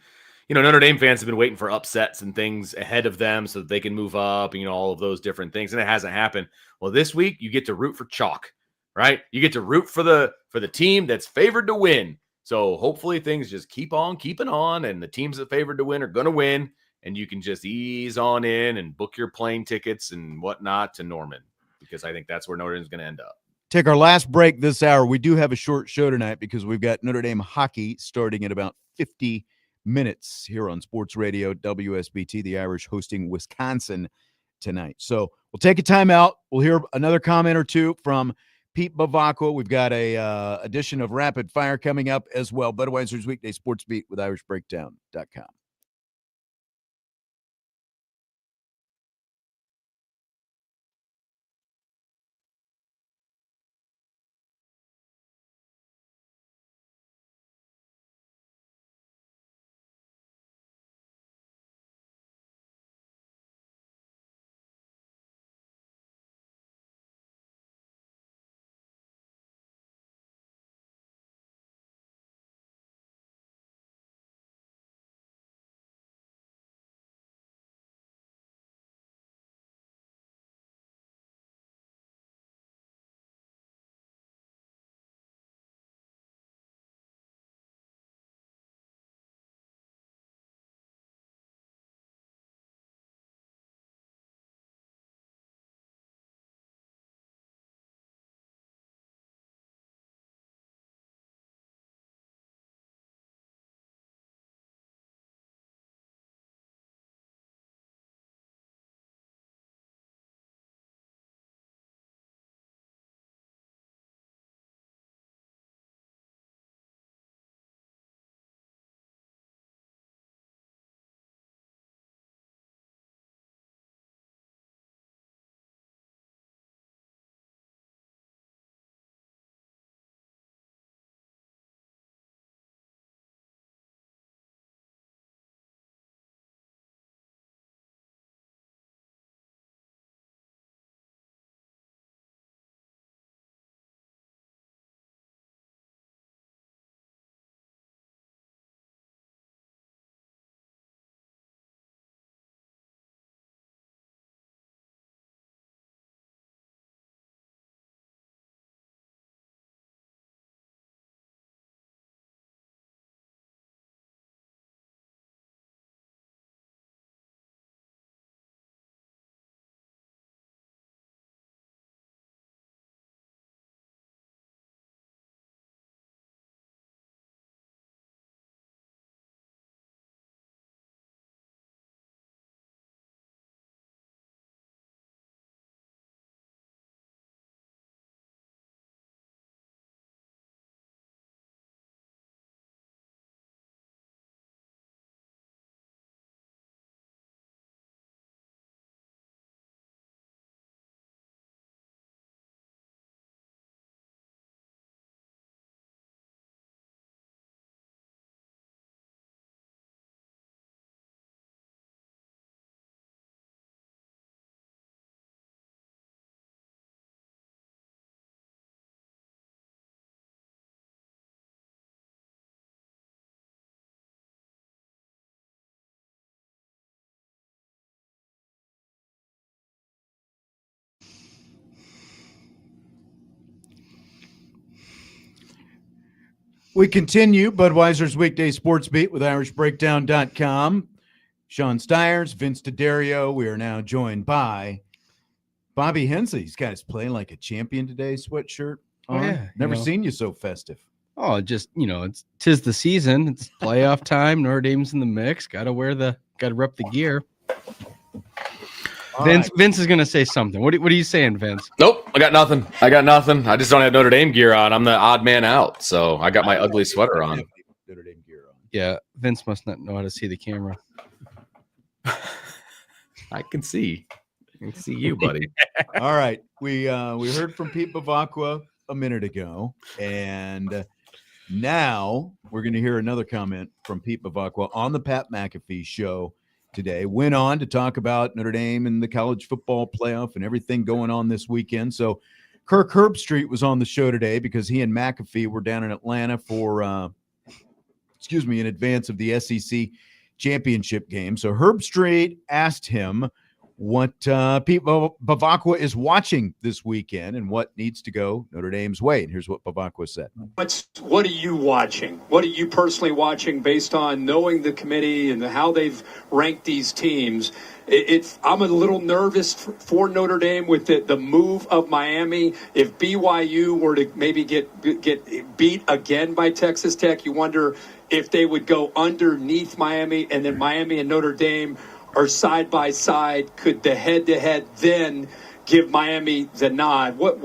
Notre Dame fans have been waiting for upsets and things ahead of them so that they can move up, all of those different things. And it hasn't happened. Well, this week you get to root for chalk, right? You get to root for the team that's favored to win. So hopefully things just keep on keeping on, and the teams that favored to win are going to win. And you can just ease on in and book your plane tickets and whatnot to Norman, because I think that's where Notre Dame's going to end up. Take our last break this hour. We do have a short show tonight because we've got Notre Dame hockey starting in about 50 minutes here on Sports Radio WSBT. The Irish hosting Wisconsin tonight. So we'll take a timeout. We'll hear another comment or two from Pete Bevacqua. We've got a edition of Rapid Fire coming up as well. Budweiser's Weekday Sports Beat with IrishBreakdown.com. We continue Budweiser's Weekday Sports Beat with IrishBreakdown.com. Sean Stiers, Vince D'Addario. We are now joined by Bobby Hensley. He's got his Playing Like a Champion Today sweatshirt on. Yeah, Never seen you so festive. Oh, just, tis the season. It's playoff time. Notre Dame's in the mix. Got to rep the gear. Vince is going to say something. What are you saying, Vince? Nope, I got nothing. I just don't have Notre Dame gear on. I'm the odd man out, so I got my ugly sweater on. Notre Dame gear on. Yeah, Vince must not know how to see the camera. I can see you, buddy. All right, we heard from Pete Bevacqua a minute ago, and now we're going to hear another comment from Pete Bevacqua on the Pat McAfee Show today. Went on to talk about Notre Dame and the college football playoff and everything going on this weekend. So Kirk Herbstreit was on the show today because he and McAfee were down in Atlanta for, in advance of the SEC championship game. So Herbstreit asked him what Pete Bevacqua is watching this weekend and what needs to go Notre Dame's way. And here's what Bevacqua said. What are you watching? What are you personally watching based on knowing the committee and how they've ranked these teams? I'm a little nervous for Notre Dame with the move of Miami. If BYU were to maybe get beat again by Texas Tech, you wonder if they would go underneath Miami, and then Miami and Notre Dame are side by side. Could the head-to-head then give Miami the nod? What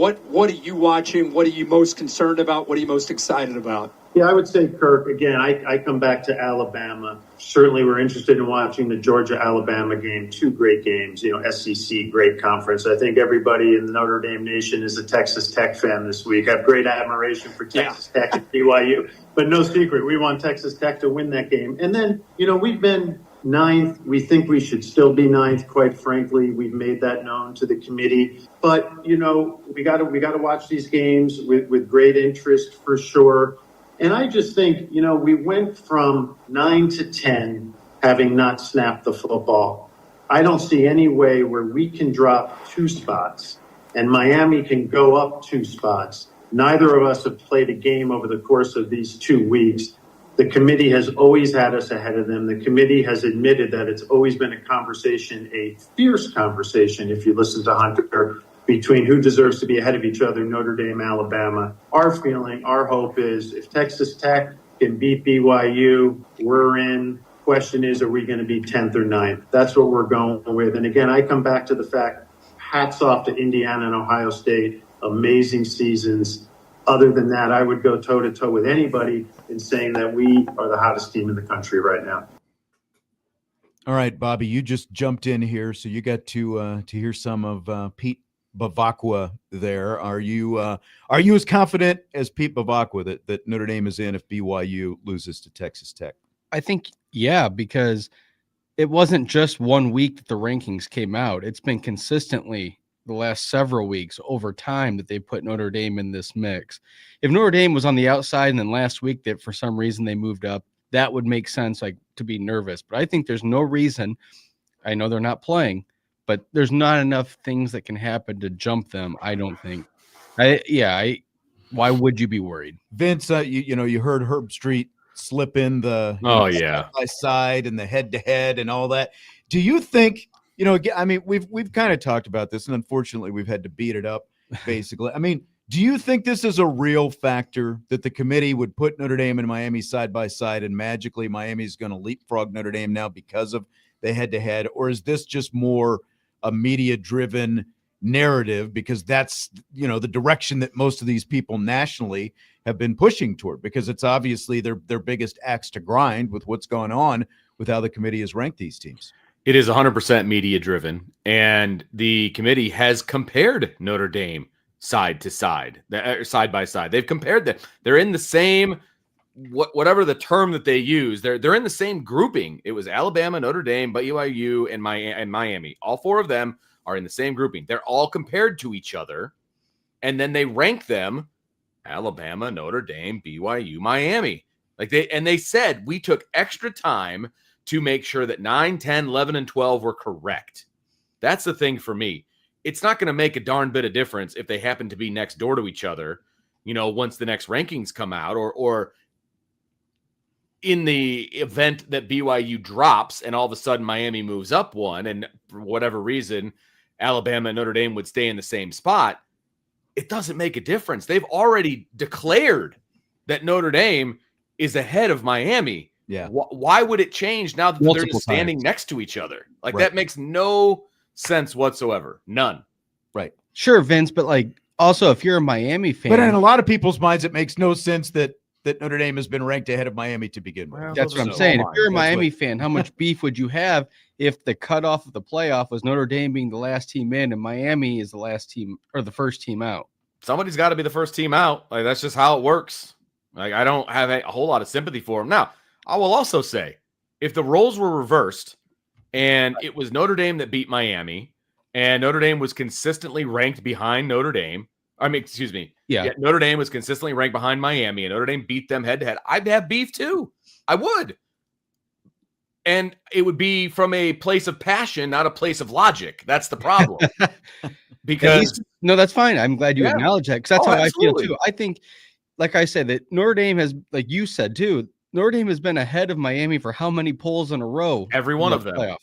are you watching? What are you most concerned about? What are you most excited about? Yeah, I would say, Kirk, again, I come back to Alabama. Certainly we're interested in watching the Georgia-Alabama game. Two great games, SEC, great conference. I think everybody in the Notre Dame Nation is a Texas Tech fan this week. I have great admiration for Texas Tech and BYU. But no secret, we want Texas Tech to win that game. And then, we've been ninth. We think we should still be ninth, quite frankly. We've made that known to the committee. But, we got to watch these games with great interest for sure. And I just think, we went from 9 to 10 having not snapped the football. I don't see any way where we can drop 2 spots and Miami can go up 2 spots. Neither of us have played a game over the course of these 2 weeks. The committee has always had us ahead of them. The committee has admitted that it's always been a conversation, a fierce conversation, if you listen to Hunter, between who deserves to be ahead of each other, Notre Dame, Alabama. Our feeling, our hope is if Texas Tech can beat BYU, we're in. Question is, are we going to be 10th or 9th? That's what we're going with. And again, I come back to the fact, hats off to Indiana and Ohio State, amazing seasons. Other than that, I would go toe-to-toe with anybody in saying that we are the hottest team in the country right now. All right, Bobby, you just jumped in here, so you got to hear some of Pete Bevacqua there. Are you as confident as Pete Bevacqua that Notre Dame is in if BYU loses to Texas Tech? I think, yeah, because it wasn't just 1 week that the rankings came out. It's been consistently the last several weeks over time that they put Notre Dame in this mix. If Notre Dame was on the outside and then last week that for some reason they moved up, that would make sense, like, to be nervous. But I think there's no reason. I know they're not playing, but there's not enough things that can happen to jump them, I don't think. Why would you be worried? Vince, you heard Herbstreit slip in the side by side and the head-to-head and all that. Do you think, we've kind of talked about this, and unfortunately we've had to beat it up, basically. Do you think this is a real factor that the committee would put Notre Dame and Miami side by side and magically Miami's going to leapfrog Notre Dame now because of the head-to-head? Or is this just more a media-driven narrative because that's, the direction that most of these people nationally have been pushing toward, because it's obviously their biggest axe to grind with what's going on with how the committee has ranked these teams? It is 100% media-driven, and the committee has compared Notre Dame side by side. They've compared them. They're in the same, whatever the term that they use, they're in the same grouping. It was Alabama, Notre Dame, BYU, and Miami. All 4 of them are in the same grouping. They're all compared to each other, and then they rank them: Alabama, Notre Dame, BYU, Miami. They said we took extra time to make sure that 9, 10, 11, and 12 were correct. That's the thing for me. It's not going to make a darn bit of difference if they happen to be next door to each other, once the next rankings come out, or in the event that BYU drops and all of a sudden Miami moves up one, and for whatever reason, Alabama and Notre Dame would stay in the same spot, it doesn't make a difference. They've already declared that Notre Dame is ahead of Miami. Yeah. Why would it change now that they're Multiple just standing times. next to each other? Like, Right. that makes no sense whatsoever. None. Right. Sure, Vince, but like also if you're a Miami fan, But in a lot of people's minds, it makes no sense that Notre Dame has been ranked ahead of Miami to begin with. Well, that's what I'm So saying. am If I. you're a That's Miami what- fan, how much beef would you have if the cutoff of the playoff was Notre Dame being the last team in and Miami is the last team or the first team out? Somebody's got to be the first team out. Like, that's just how it works. Like, I don't have a whole lot of sympathy for them. Now, I will also say, if the roles were reversed and it was Notre Dame that beat Miami and Notre Dame was consistently ranked behind Notre Dame, Yeah. Notre Dame was consistently ranked behind Miami and Notre Dame beat them head to head, I'd have beef too. I would. And it would be from a place of passion, not a place of logic. That's the problem. Because No, that's fine. I'm glad you Yeah. acknowledge that because that's Oh, how absolutely. I feel too. I think, like I said, that Notre Dame has, like you said too, Notre Dame has been ahead of Miami for how many polls in a row? every in one the of them. playoff?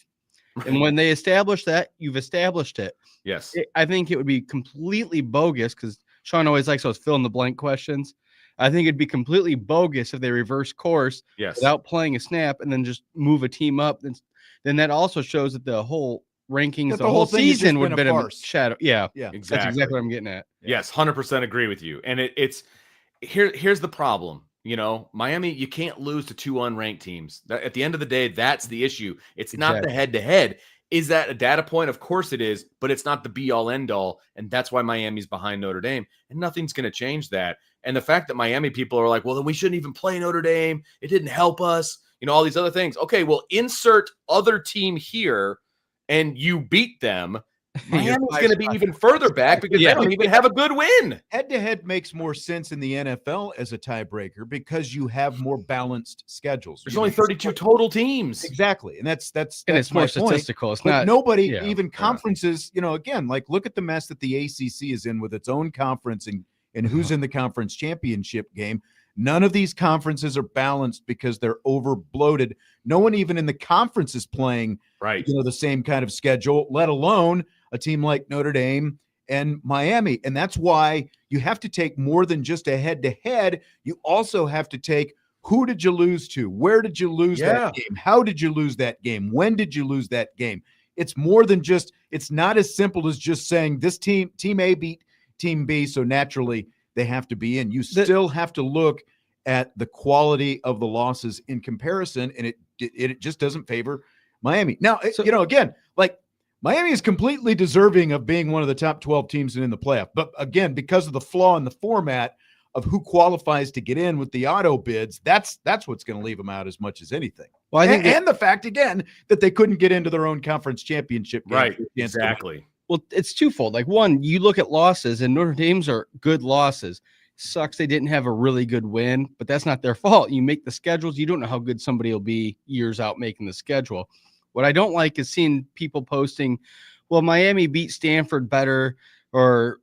And when they establish that, you've established it. Yes. I think it would be completely bogus because Sean always likes those fill in the blank questions. I think it'd be completely bogus if they reverse course Yes. without playing a snap and then just move a team up. Then that also shows that the whole rankings, That the whole thing has just season would have been been a a farce. shadow. Yeah, Yeah. that's exactly what I'm getting at. Yes, 100% agree with you. And it's here's the problem. You know, Miami, you can't lose to two unranked teams. At the end of the day, that's the issue. It's not the Exactly. head-to-head. Is that a data point? Of course it is, but it's not the be-all, end-all, and that's why Miami's behind Notre Dame, and nothing's going to change that. And the fact that Miami people are like, well, then we shouldn't even play Notre Dame. It didn't help us. You know, all these other things. Okay, well, insert other team here, and you beat them. Miami's going to be even further back because they don't even have a good win. Head-to-head makes more sense in the NFL as a tiebreaker because you have more balanced schedules. There's You know, only 32 total teams. Exactly, and that's And it's my more point. statistical. It's But not nobody, yeah, even conferences, you know, again, like look at the mess that the ACC is in with its own conference and who's in the conference championship game. None of these conferences are balanced because they're over bloated. No one even in the conference is playing, Right. you know, the same kind of schedule, let alone a team like Notre Dame and Miami. And that's why you have to take more than just a head-to-head. You also have to take who did you lose to? Where did you lose that game? How did you lose that game? When did you lose that game? It's more than just, it's not as simple as just saying this team A beat team B, so naturally they have to be in. You still have to look at the quality of the losses in comparison, and it just doesn't favor Miami. Now, you know, again, like Miami is completely deserving of being one of the top 12 teams in the playoff. But again, because of the flaw in the format of who qualifies to get in with the auto bids, that's what's going to leave them out as much as anything. Well, I think and the fact, again, that they couldn't get into their own conference championship game. Right. Exactly. Well, it's twofold. Like one, you look at losses, and Notre Dame's are good losses. Sucks they didn't have a really good win, but that's not their fault. You make the schedules. You don't know how good somebody will be years out making the schedule. What I don't like is seeing people posting, well, Miami beat Stanford better or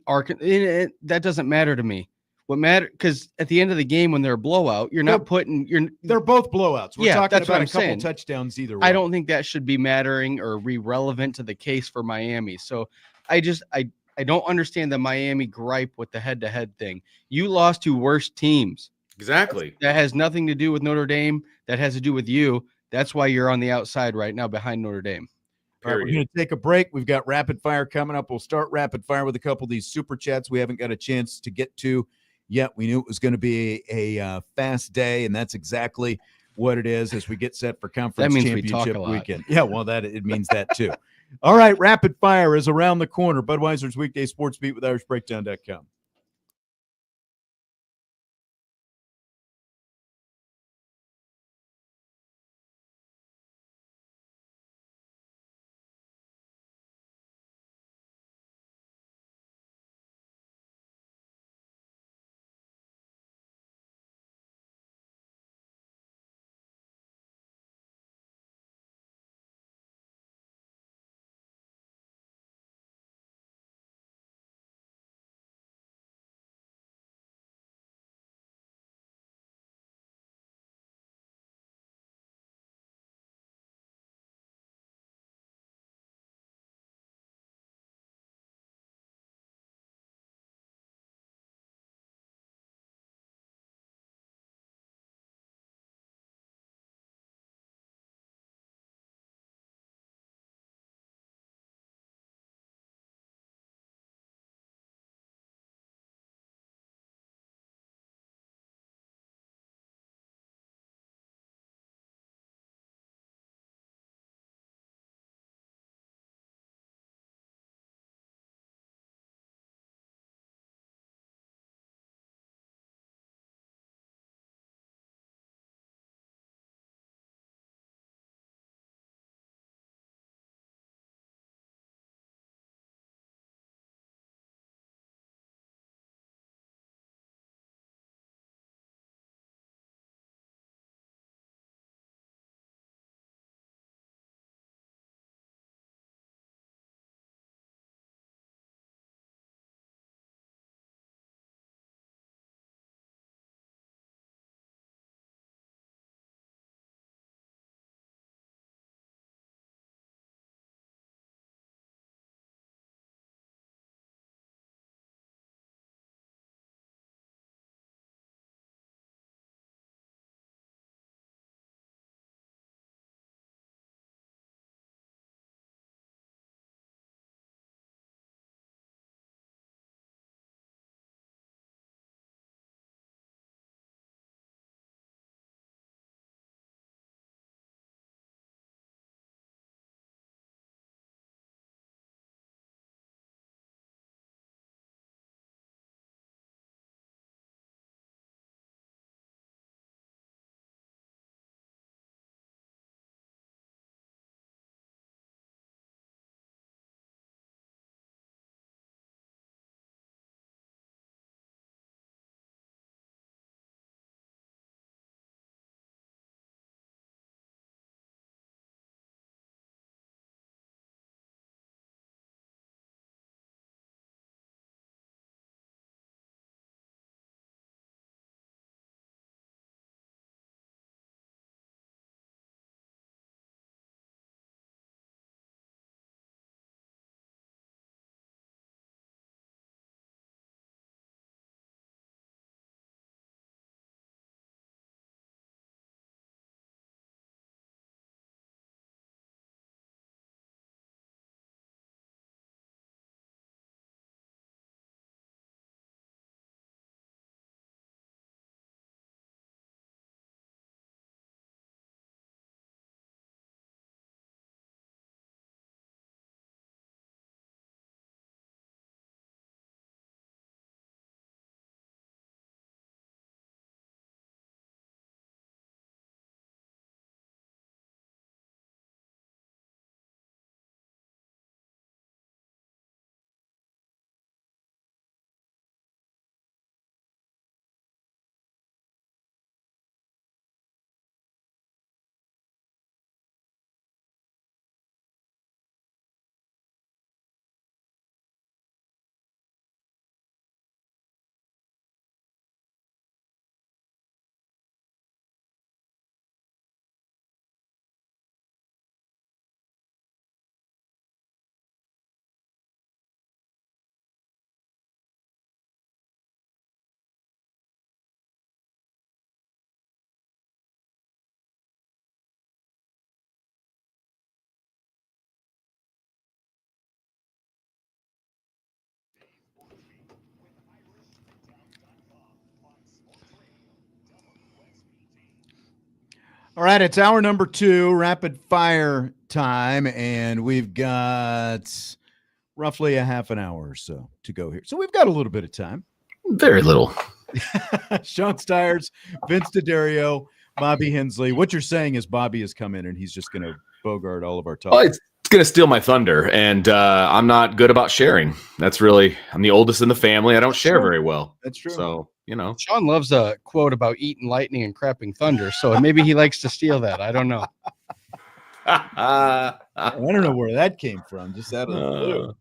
Arkansas. That doesn't matter to me. What matters, because at the end of the game, when they're a blowout, they're both blowouts. We're talking that's what about I'm a couple saying. touchdowns either way. I don't think that should be mattering or be relevant to the case for Miami. So I don't understand the Miami gripe with the head-to-head thing. You lost to worse teams. Exactly. That has nothing to do with Notre Dame. That has to do with you. That's why you're on the outside right now behind Notre Dame. All right, we're going to take a break. We've got rapid fire coming up. We'll start rapid fire with a couple of these super chats we haven't got a chance to get to yet. We knew it was going to be a fast day, and that's exactly what it is as we get set for conference championship weekend. Yeah, well, it means that too. All right, rapid fire is around the corner. Budweiser's Weekday Sports Beat with IrishBreakdown.com. All right, it's hour number 2, rapid fire time, and we've got roughly a half an hour or so to go here. So we've got a little bit of time. Very little. Sean Stiers, Vince D'Addario, Bobby Hensley. What you're saying is Bobby has come in and he's just going to bogart all of our talk. Well, it's going to steal my thunder, and I'm not good about sharing. I'm the oldest in the family. I don't share very well. That's true. So, Sean loves a quote about eating lightning and crapping thunder, so maybe he likes to steal that. I don't know. I don't know where that came from. Just out of the blue.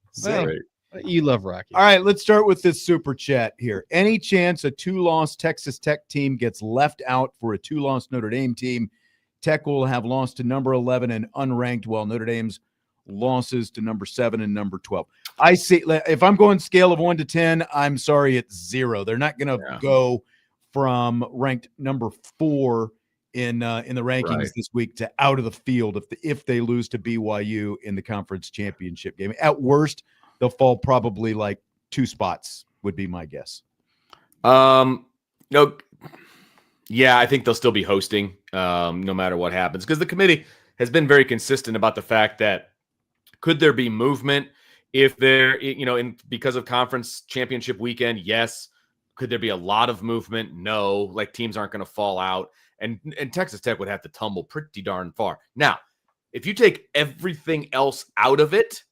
Well, you love Rocky. All right, let's start with this super chat here. Any chance a 2-loss Texas Tech team gets left out for a 2-loss Notre Dame team? Tech will have lost to number 11 and unranked, while Notre Dame's losses to number 7 and number 12. I see. If I'm going scale of 1 to 10, I'm sorry, it's 0. They're not going to go from ranked number 4 in the rankings this week to out of the field if they lose to BYU in the conference championship game. At worst, they'll fall probably like 2 spots would be my guess. No. Yeah, I think they'll still be hosting no matter what happens, because the committee has been very consistent about the fact that could there be movement if they're, because of conference championship weekend? Yes. Could there be a lot of movement? No. Like, teams aren't going to fall out, and Texas Tech would have to tumble pretty darn far. Now, if you take everything else out of it,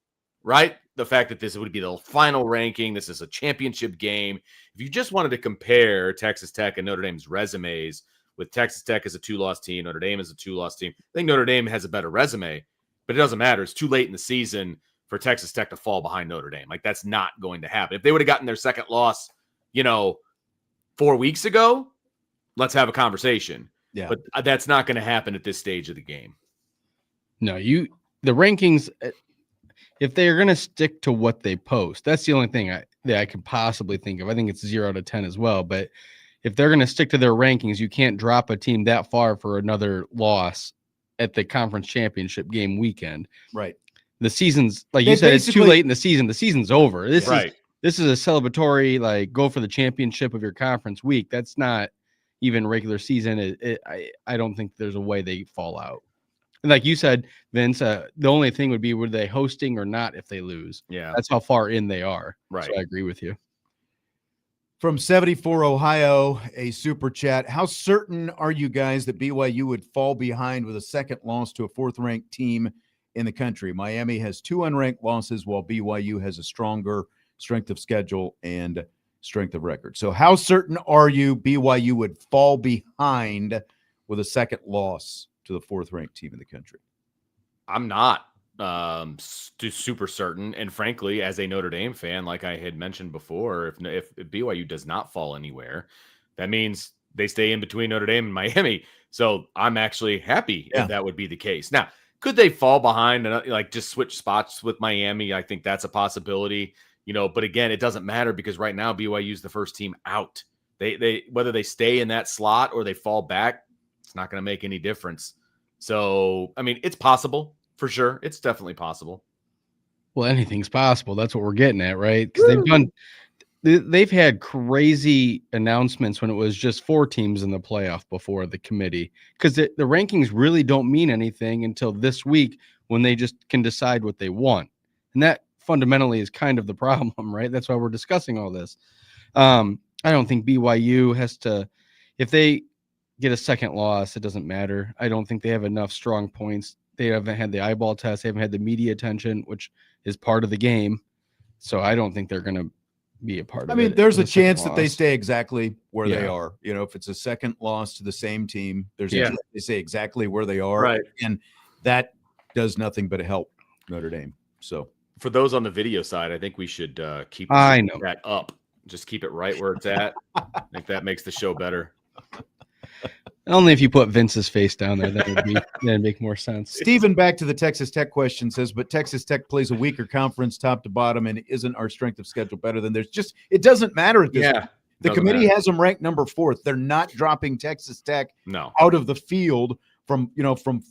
right? The fact that this would be the final ranking, this is a championship game. If you just wanted to compare Texas Tech and Notre Dame's resumes, with Texas Tech as a 2-loss team, Notre Dame as a 2-loss team, I think Notre Dame has a better resume, but it doesn't matter. It's too late in the season for Texas Tech to fall behind Notre Dame. Like, that's not going to happen. If they would have gotten their second loss, 4 weeks ago, let's have a conversation. Yeah. But that's not going to happen at this stage of the game. No, the rankings, if they're going to stick to what they post, that's the only thing that I could possibly think of. I think it's 0 to 10 as well. But if they're going to stick to their rankings, you can't drop a team that far for another loss at the conference championship game weekend. Right. The season's, like you said, it's too late in the season. The season's over. This is a celebratory, like, go for the championship of your conference week. That's not even regular season. I don't think there's a way they fall out. And like you said, Vince, the only thing would be, were they hosting or not if they lose? Yeah. That's how far in they are. Right. So I agree with you. From 74 Ohio, a super chat. How certain are you guys that BYU would fall behind with a second loss to a 4th-ranked team in the country? Miami has 2 unranked losses, while BYU has a stronger strength of schedule and strength of record. So how certain are you BYU would fall behind with a second loss to the 4th-ranked team in the country? I'm not super certain. And frankly, as a Notre Dame fan, like I had mentioned before, if BYU does not fall anywhere, that means they stay in between Notre Dame and Miami. So I'm actually happy if that would be the case. Now, could they fall behind and like just switch spots with Miami? I think that's a possibility. But again, it doesn't matter, because right now BYU is the first team out. They whether they stay in that slot or they fall back, it's not going to make any difference. So, I mean, it's possible for sure. It's definitely possible. Well, anything's possible. That's what we're getting at, right? Because they've had crazy announcements when it was just 4 teams in the playoff before the committee, because the rankings really don't mean anything until this week, when they just can decide what they want. And that fundamentally is kind of the problem, right? That's why we're discussing all this. I don't think BYU has to, if they get a second loss, it doesn't matter. I don't think they have enough strong points. They haven't had the eyeball test. They haven't had the media attention, which is part of the game. So I don't think they're going to be a part of it. I mean, there's a chance that they stay exactly where they are. If it's a second loss to the same team, there's a chance they stay exactly where they are. Right. And that does nothing but help Notre Dame. So for those on the video side, I think we should keep that up. Just keep it right where it's at. I think that makes the show better. Only if you put Vince's face down there, that'd make more sense. Stephen, back to the Texas Tech question, says, but Texas Tech plays a weaker conference top to bottom, and isn't our strength of schedule better than theirs? Just, it doesn't matter at this point. The committee has them ranked number 4th. They're not dropping Texas Tech out of the field from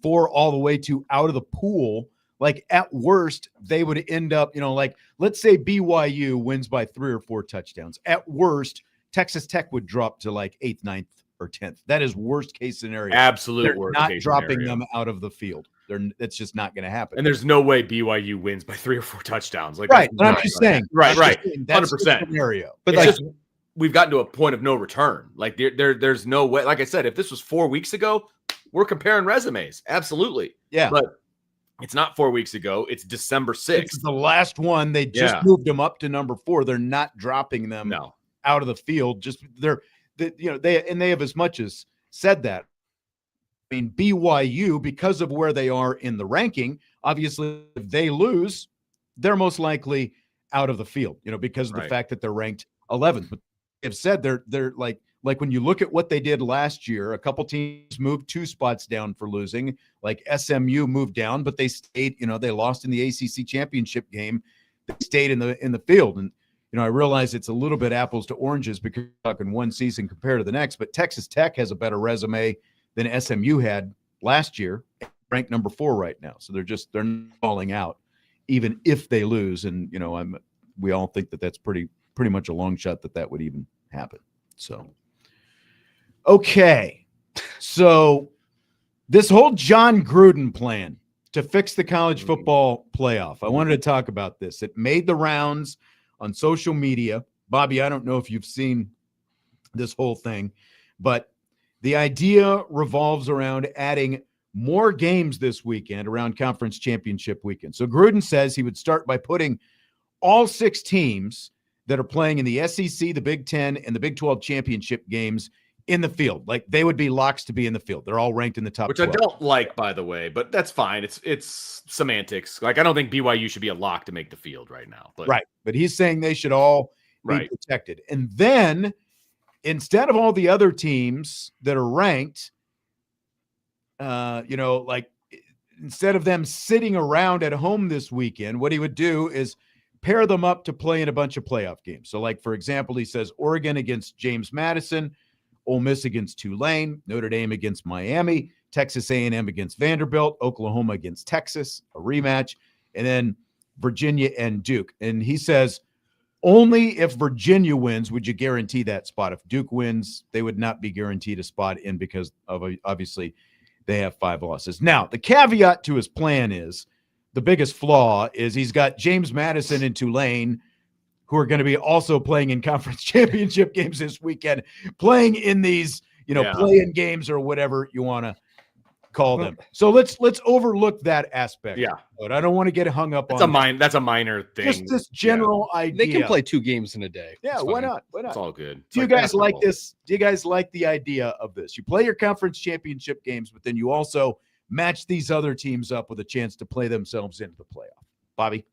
4 all the way to out of the pool. Like, at worst, they would end up, like, let's say BYU wins by 3 or 4 touchdowns. At worst, Texas Tech would drop to like 8th, 9th or 10th. That is worst case scenario. Absolute They're worst not case dropping scenario. them out of the field. That's just not going to happen. And there's no way BYU wins by 3 or 4 touchdowns. Like, right. that's And I'm not just gonna saying. happen. Right, I'm right. just saying that's the 100%. scenario. But It's like, just, we've gotten to a point of no return. Like there's no way. Like I said, if this was 4 weeks ago, we're comparing resumes. Absolutely. Yeah. But it's not 4 weeks ago. It's December 6th. It's the last one. They just moved them up to number 4. They're not dropping them out of the field. Just they have as much as said that. I mean, BYU, because of where they are in the ranking, obviously, if they lose, they're most likely out of the field, because of the fact that they're ranked 11th. But they've said they're like when you look at what they did last year, a couple teams moved 2 spots down for losing, like SMU moved down, but they stayed, they lost in the ACC championship game. They stayed in the field. And, I realize it's a little bit apples to oranges because we're talking one season compared to the next, but Texas Tech has a better resume than SMU had last year, ranked number 4 right now. So they're not falling out, even if they lose. And, we all think that that's pretty much a long shot that would even happen. So, okay. So this whole John Gruden plan to fix the college football playoff, I wanted to talk about this. It made the rounds on social media. Bobby, I don't know if you've seen this whole thing, but the idea revolves around adding more games this weekend around conference championship weekend. So Gruden says he would start by putting all 6 teams that are playing in the SEC, the Big Ten, and the Big 12 championship games in the field. Like they would be locks to be in the field. They're all ranked in the top 12. I don't like, by the way, but that's fine. It's semantics. Like I don't think BYU should be a lock to make the field right now. But right. But he's saying they should all be protected. And then instead of all the other teams that are ranked, like instead of them sitting around at home this weekend, what he would do is pair them up to play in a bunch of playoff games. So like, for example, he says Oregon against James Madison, Ole Miss against Tulane, Notre Dame against Miami, Texas A&M against Vanderbilt, Oklahoma against Texas, a rematch, and then Virginia and Duke. And he says only if Virginia wins would you guarantee that spot. If Duke wins, they would not be guaranteed a spot in because of obviously they have 5 losses. Now, the caveat to his plan is the biggest flaw is he's got James Madison and Tulane who are going to be also playing in conference championship games this weekend, playing in these, play-in games or whatever you want to call them. So let's overlook that aspect. Yeah. But I don't want to get hung up on that's a minor thing. Just this general idea. They can play 2 games in a day. Yeah, why not? It's all good. Do you guys like this? Do you guys like the idea of this? You play your conference championship games, but then you also match these other teams up with a chance to play themselves into the playoff. Bobby?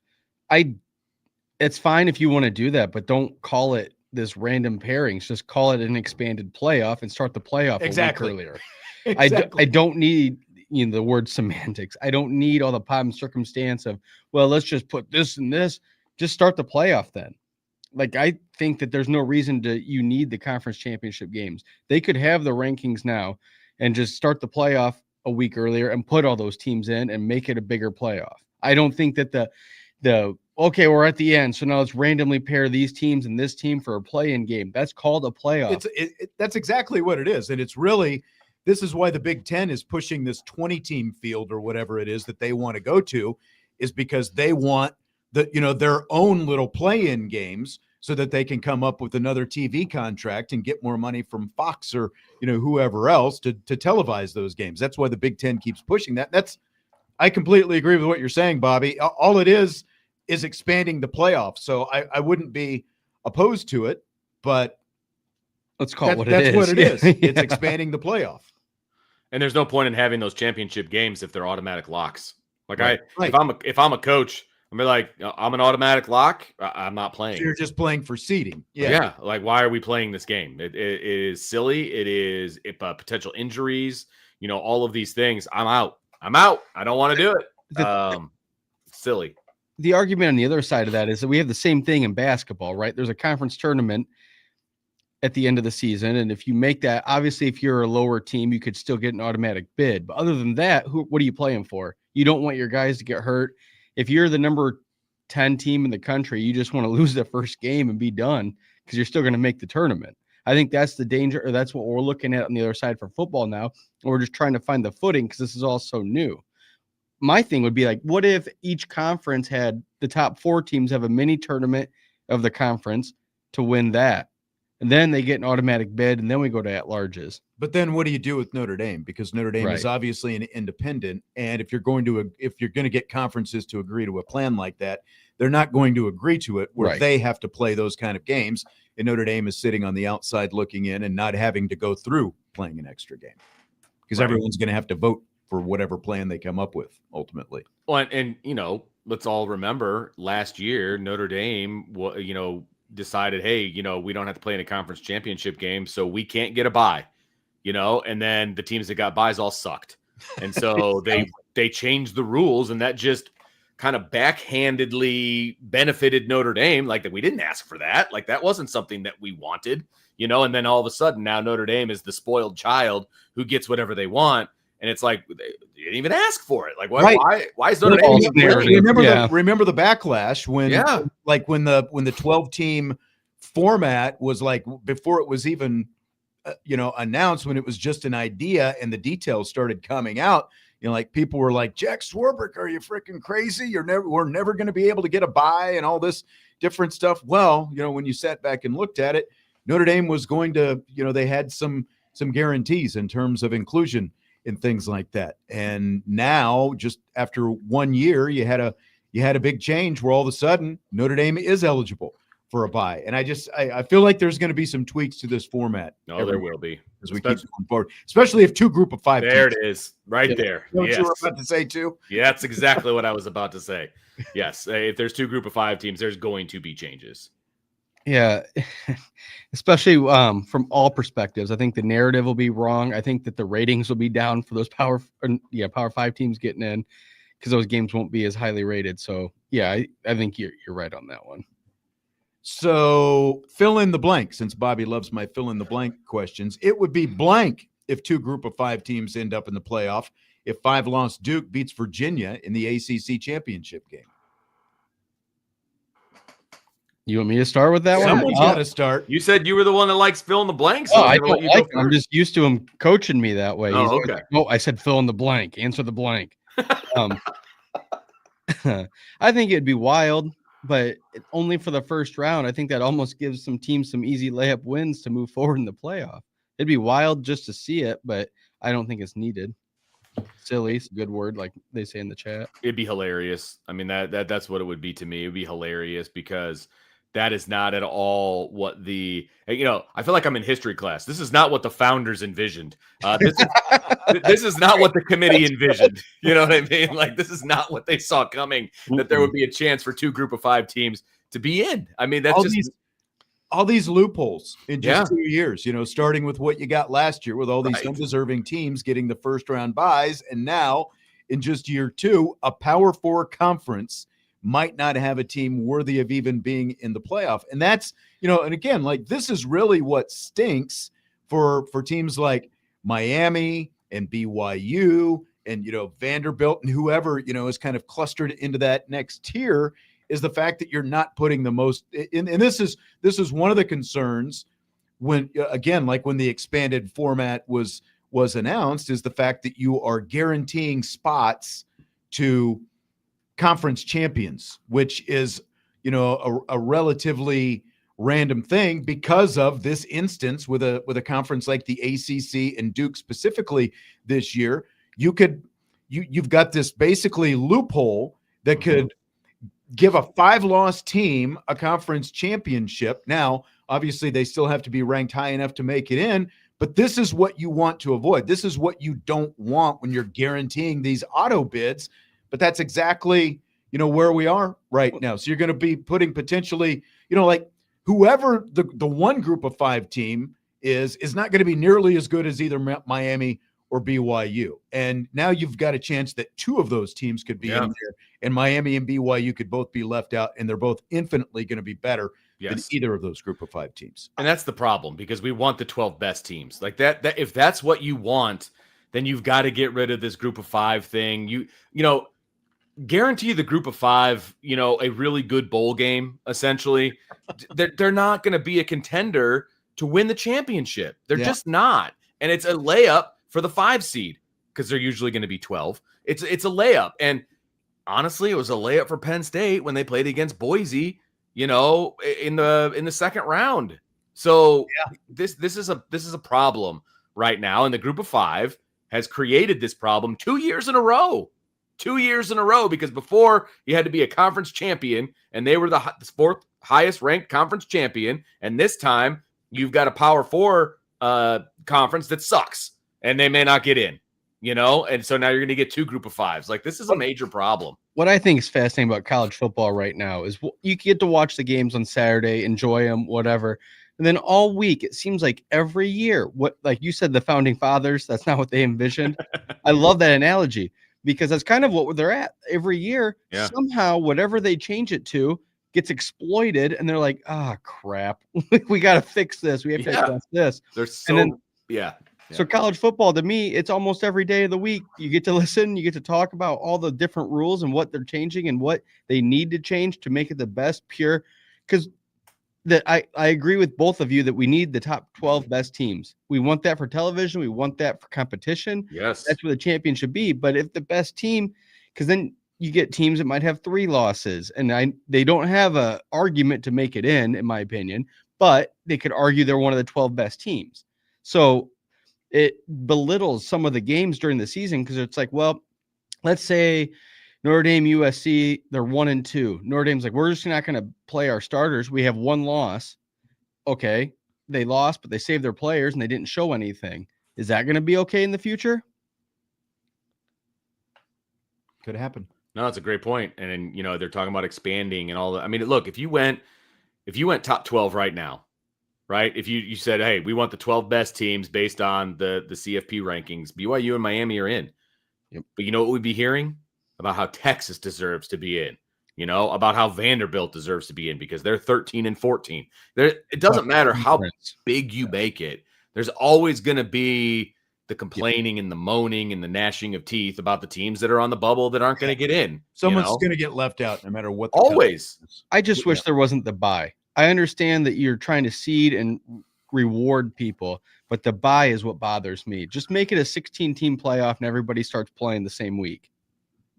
It's fine if you want to do that, but don't call it this random pairings. Just call it an expanded playoff and start the playoff a week earlier. Exactly. I don't need the word semantics. I don't need all the pomp and circumstance of, well, let's just put this and this. Just start the playoff then. Like, I think that there's no reason you need the conference championship games. They could have the rankings now and just start the playoff a week earlier and put all those teams in and make it a bigger playoff. I don't think that okay, we're at the end, so now let's randomly pair these teams and this team for a play-in game. That's called a playoff. That's exactly what it is. And it's really, this is why the Big Ten is pushing this 20-team field or whatever it is that they want to go to, is because they want their own little play-in games so that they can come up with another TV contract and get more money from Fox or, whoever else to televise those games. That's why the Big Ten keeps pushing that. I completely agree with what you're saying, Bobby. All it is expanding the playoffs. So I wouldn't be opposed to it, but let's call it what it is. That's what it is. It's expanding the playoff. And there's no point in having those championship games if they're automatic locks. Like if I'm a coach, I'm like, I'm an automatic lock. I'm not playing. So you're just playing for seeding. Yeah. Like, why are we playing this game? It is silly. It is potential injuries. All of these things. I'm out. I don't want to do it. Silly. The argument on the other side of that is that we have the same thing in basketball, right? There's a conference tournament at the end of the season. And if you make that, obviously, if you're a lower team, you could still get an automatic bid. But other than that, what are you playing for? You don't want your guys to get hurt. If you're the number 10 team in the country, you just want to lose the first game and be done because you're still going to make the tournament. I think that's the danger, or that's what we're looking at on the other side for football now. We're just trying to find the footing because this is all so new. My thing would be like, what if each conference had the top 4 teams have a mini tournament of the conference to win that? And then they get an automatic bid, and then we go to at-larges. But then what do you do with Notre Dame? Because Notre Dame is obviously an independent, and if you're going to get conferences to agree to a plan like that, they're not going to agree to it where they have to play those kind of games, and Notre Dame is sitting on the outside looking in and not having to go through playing an extra game because everyone's going to have to vote for whatever plan they come up with ultimately. Well, and let's all remember last year Notre Dame, decided, hey, we don't have to play in a conference championship game, so we can't get a bye, and then the teams that got byes all sucked. And so they changed the rules, and that just kind of backhandedly benefited Notre Dame. Like that, we didn't ask for that. Like that wasn't something that we wanted, and then all of a sudden now Notre Dame is the spoiled child who gets whatever they want. And it's like, they didn't even ask for it. Like, why is Notre Dame? Remember the backlash when the 12-team format was like, before it was even, announced, when it was just an idea and the details started coming out, like people were like, Jack Swarbrick, are you freaking crazy? We're never going to be able to get a bye and all this different stuff. Well, when you sat back and looked at it, Notre Dame was going to, they had some guarantees in terms of inclusion and things like that. And now, just after 1 year, you had a big change where all of a sudden Notre Dame is eligible for a bye. And I feel like there's going to be some tweaks to this format. No, there will be as we keep going forward, especially if 2 group of 5 there teams. It is right there. What you were about to say too? Yeah, that's exactly what I was about to say. Yes, if there's 2 group of 5 teams, there's going to be changes. Yeah, especially from all perspectives. I think the narrative will be wrong. I think that the ratings will be down for those Power 5 teams getting in because those games won't be as highly rated. So yeah, I think you're right on that one. So fill in the blank, since Bobby loves my fill in the blank questions. It would be blank if 2 group of 5 teams end up in the playoff. If 5-loss Duke beats Virginia in the ACC championship game. You want me to start with that one? Someone's got to start. You said you were the one that likes fill in the blanks. So I don't like I'm just used to him coaching me that way. Oh, okay. I said fill in the blank. Answer the blank. I think it'd be wild, but only for the first round. I think that almost gives some teams some easy layup wins to move forward in the playoff. It'd be wild just to see it, but I don't think it's needed. Silly, it's a good word, like they say in the chat. It'd be hilarious. I mean, that's what it would be to me. It'd be hilarious because that is not at all what I feel like I'm in history class. This is not what the founders envisioned. This is not what the committee envisioned. You know what I mean? Like, this is not what they saw coming, that there would be a chance for 2 group of 5 teams to be in. I mean, that's all these loopholes in just 2 years, starting with what you got last year with all these undeserving teams getting the first round buys. And now in just year 2, a Power 4 conference might not have a team worthy of even being in the playoff. And that's, and again, like, this is really what stinks for teams like Miami and BYU and, Vanderbilt and whoever, is kind of clustered into that next tier, is the fact that you're not putting the most in. And this is one of the concerns when, again, like when the expanded format was announced, is the fact that you are guaranteeing spots to conference champions, which is, a relatively random thing because of this instance with a conference like the ACC and Duke specifically this year. You've got this basically loophole that could give a 5-loss team a conference championship. Now, obviously, they still have to be ranked high enough to make it in, but this is what you want to avoid. This is what you don't want when you're guaranteeing these auto bids. But that's exactly, where we are right now. So you're going to be putting potentially, like whoever the 1 group of 5 team is not going to be nearly as good as either Miami or BYU. And now you've got a chance that 2 of those teams could be in there, and Miami and BYU could both be left out, and they're both infinitely going to be better than either of those group of 5 teams. And that's the problem, because we want the 12 best teams. Like that if that's what you want, then you've got to get rid of this group of 5 thing. Guarantee the group of 5, a really good bowl game, essentially. They're not going to be a contender to win the championship. They're Yeah. just not. And it's a layup for the 5 seed because they're usually going to be 12. It's a layup. And honestly, it was a layup for Penn State when they played against Boise, in the second round. So this is a problem right now. And the group of 5 has created this problem 2 years in a row. 2 years in a row, because before you had to be a conference champion, and they were the 4th highest ranked conference champion. And this time you've got a Power 4 conference that sucks, and they may not get in, and so now you're going to get 2 group of 5s. Like, this is a major problem. What I think is fascinating about college football right now is you get to watch the games on Saturday, enjoy them, whatever. And then all week, it seems like every year, like you said, the founding fathers, that's not what they envisioned. I love that analogy, because that's kind of what they're at every year. Yeah. Somehow, whatever they change it to gets exploited, and they're like, crap, we got to fix this. We have to address this. They're so, So college football, to me, it's almost every day of the week. You get to listen, you get to talk about all the different rules and what they're changing and what they need to change to make it the best pure. Because I agree with both of you that we need the top 12 best teams. We want that for television. We want that for competition. Yes. That's where the champion should be. But if the best team, because then you get teams that might have 3 losses, and they don't have a argument to make it in my opinion, but they could argue they're one of the 12 best teams. So it belittles some of the games during the season, because it's like, well, let's say Notre Dame, USC, they're 1-2. Notre Dame's like, we're just not going to play our starters. We have 1 loss. Okay, they lost, but they saved their players and they didn't show anything. Is that going to be okay in the future? Could happen. No, that's a great point. And they're talking about expanding and all that. I mean, look, if you went top 12 right now, right? If you said, hey, we want the 12 best teams based on the CFP rankings, BYU and Miami are in. Yep. But you know what we'd be hearing? About how Texas deserves to be in, about how Vanderbilt deserves to be in, because they're 13 and 14. It doesn't matter how big you make it. There's always going to be the complaining and the moaning and the gnashing of teeth about the teams that are on the bubble that aren't going to get in. Someone's going to get left out no matter what. Always. I just wish there wasn't the bye. I understand that you're trying to seed and reward people, but the bye is what bothers me. Just make it a 16-team playoff and everybody starts playing the same week.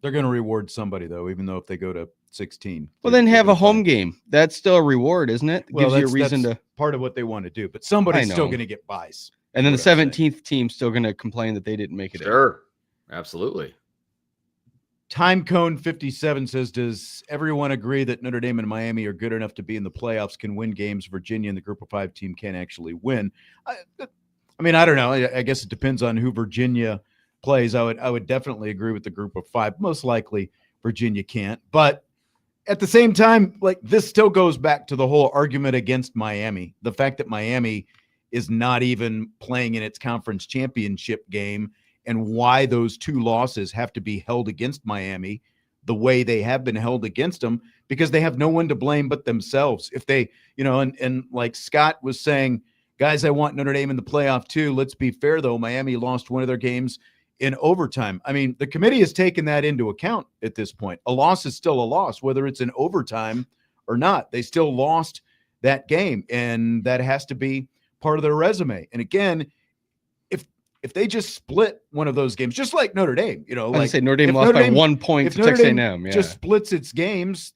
They're going to reward somebody, though, even though if they go to 16. Well, then have a home game. That's still a reward, isn't it? Well, gives you a reason that's to. Part of what they want to do, but somebody's still going to get buys. And then the 17th team's still going to complain that they didn't make it. Sure. Absolutely. Time Cone 57 says, does everyone agree that Notre Dame and Miami are good enough to be in the playoffs, can win games? Virginia and the group of 5 team can't actually win. I mean, I don't know. I guess it depends on who Virginia plays. I would definitely agree with the group of 5. Most likely Virginia can't. But at the same time, like, this still goes back to the whole argument against Miami. The fact that Miami is not even playing in its conference championship game, and why those 2 losses have to be held against Miami the way they have been held against them, because they have no one to blame but themselves. If they, and like Scott was saying, guys, I want Notre Dame in the playoff too. Let's be fair, though. Miami lost one of their games in overtime. I mean, the committee has taken that into account at this point. A loss is still a loss, whether it's in overtime or not. They still lost that game, and that has to be part of their resume. And again, if they just split one of those games, just like Notre Dame, I say Notre Dame lost by 1 point to Texas A&M. Yeah. Just splits its games,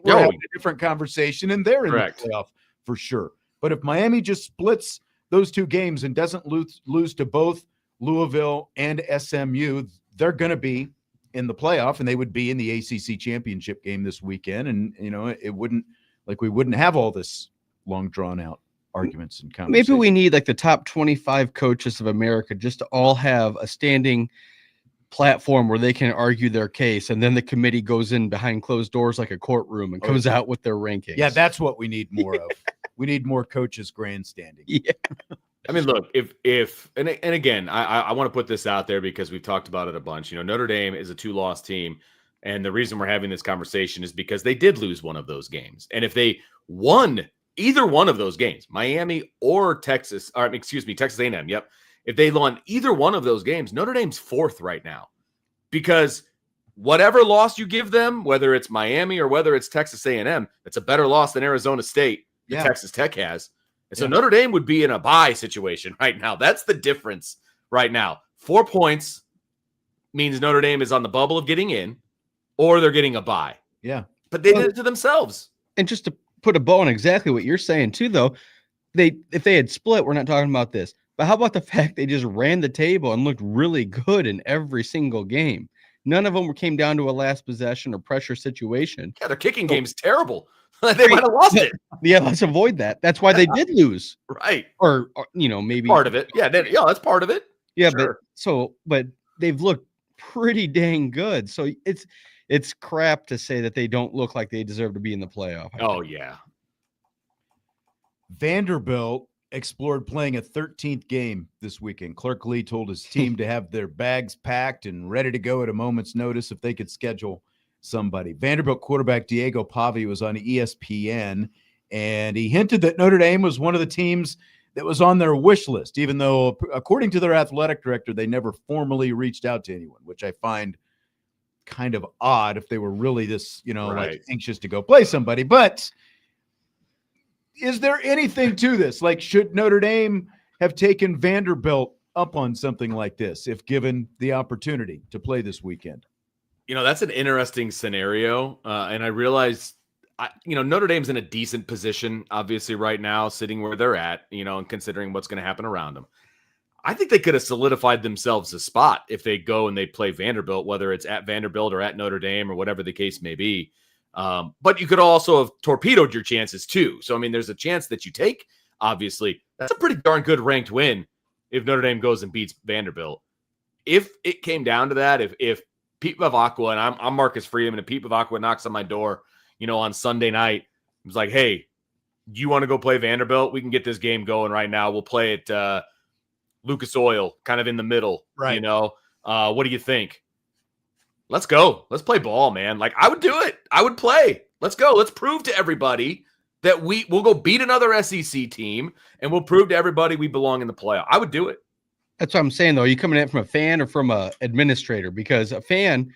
we're having a different conversation, and they're in the playoff for sure. But if Miami just splits those 2 games and doesn't lose to both Louisville and SMU, they're going to be in the playoff, and they would be in the ACC championship game this weekend. And, it wouldn't, like, we wouldn't have all this long drawn out arguments and conversations. Maybe we need like the top 25 coaches of America just to all have a standing platform where they can argue their case, and then the committee goes in behind closed doors like a courtroom and comes out with their rankings. Yeah, that's what we need more of. We need more coaches grandstanding. Yeah. I mean, look, if and again, I want to put this out there because we've talked about it a bunch. Notre Dame is a 2-loss team, and the reason we're having this conversation is because they did lose one of those games. And if they won either one of those games, Miami or Texas A&M, yep. If they won either one of those games, Notre Dame's 4th right now, because whatever loss you give them, whether it's Miami or whether it's Texas A&M, it's a better loss than Arizona State that Texas Tech has. So Notre Dame would be in a bye situation right now. That's the difference right now. 4 points means Notre Dame is on the bubble of getting in, or they're getting a bye. Yeah. But they did it to themselves. And just to put a bow on exactly what you're saying too, though, if they had split, we're not talking about this. But how about the fact they just ran the table and looked really good in every single game? None of them came down to a last possession or pressure situation. Yeah, their kicking game is terrible. They might have lost it. Yeah, let's avoid that. That's why they did lose. Right. Or maybe part of it. Yeah, that's part of it. Yeah, sure. but they've looked pretty dang good. So it's crap to say that they don't look like they deserve to be in the playoff. Oh, yeah. Vanderbilt explored playing a 13th game this weekend. Clark Lee told his team to have their bags packed and ready to go at a moment's notice if they could schedule somebody. Vanderbilt quarterback Diego Pavi was on ESPN, and he hinted that Notre Dame was one of the teams that was on their wish list, even though, according to their athletic director, they never formally reached out to anyone, which I find kind of odd if they were really this, like anxious to go play somebody. But is there anything to this? Like, should Notre Dame have taken Vanderbilt up on something like this if given the opportunity to play this weekend? That's an interesting scenario. And I realize, Notre Dame's in a decent position, obviously, right now, sitting where they're at, and considering what's going to happen around them. I think they could have solidified themselves a spot if they go and they play Vanderbilt, whether it's at Vanderbilt or at Notre Dame or whatever the case may be. But you could also have torpedoed your chances too. So, there's a chance that you take, obviously. That's a pretty darn good ranked win if Notre Dame goes and beats Vanderbilt. If it came down to that, if Pete Bevacqua, and I'm Marcus Freeman, and Pete Bevacqua knocks on my door, on Sunday night, it was like, hey, you want to go play Vanderbilt? We can get this game going right now. We'll play it Lucas Oil, kind of in the middle, right? What do you think? Let's go. Let's play ball, man. Like, I would do it. I would play. Let's go. Let's prove to everybody that we'll go beat another SEC team, and we'll prove to everybody we belong in the playoff. I would do it. That's what I'm saying, though. Are you coming in from a fan or from a administrator? Because a fan,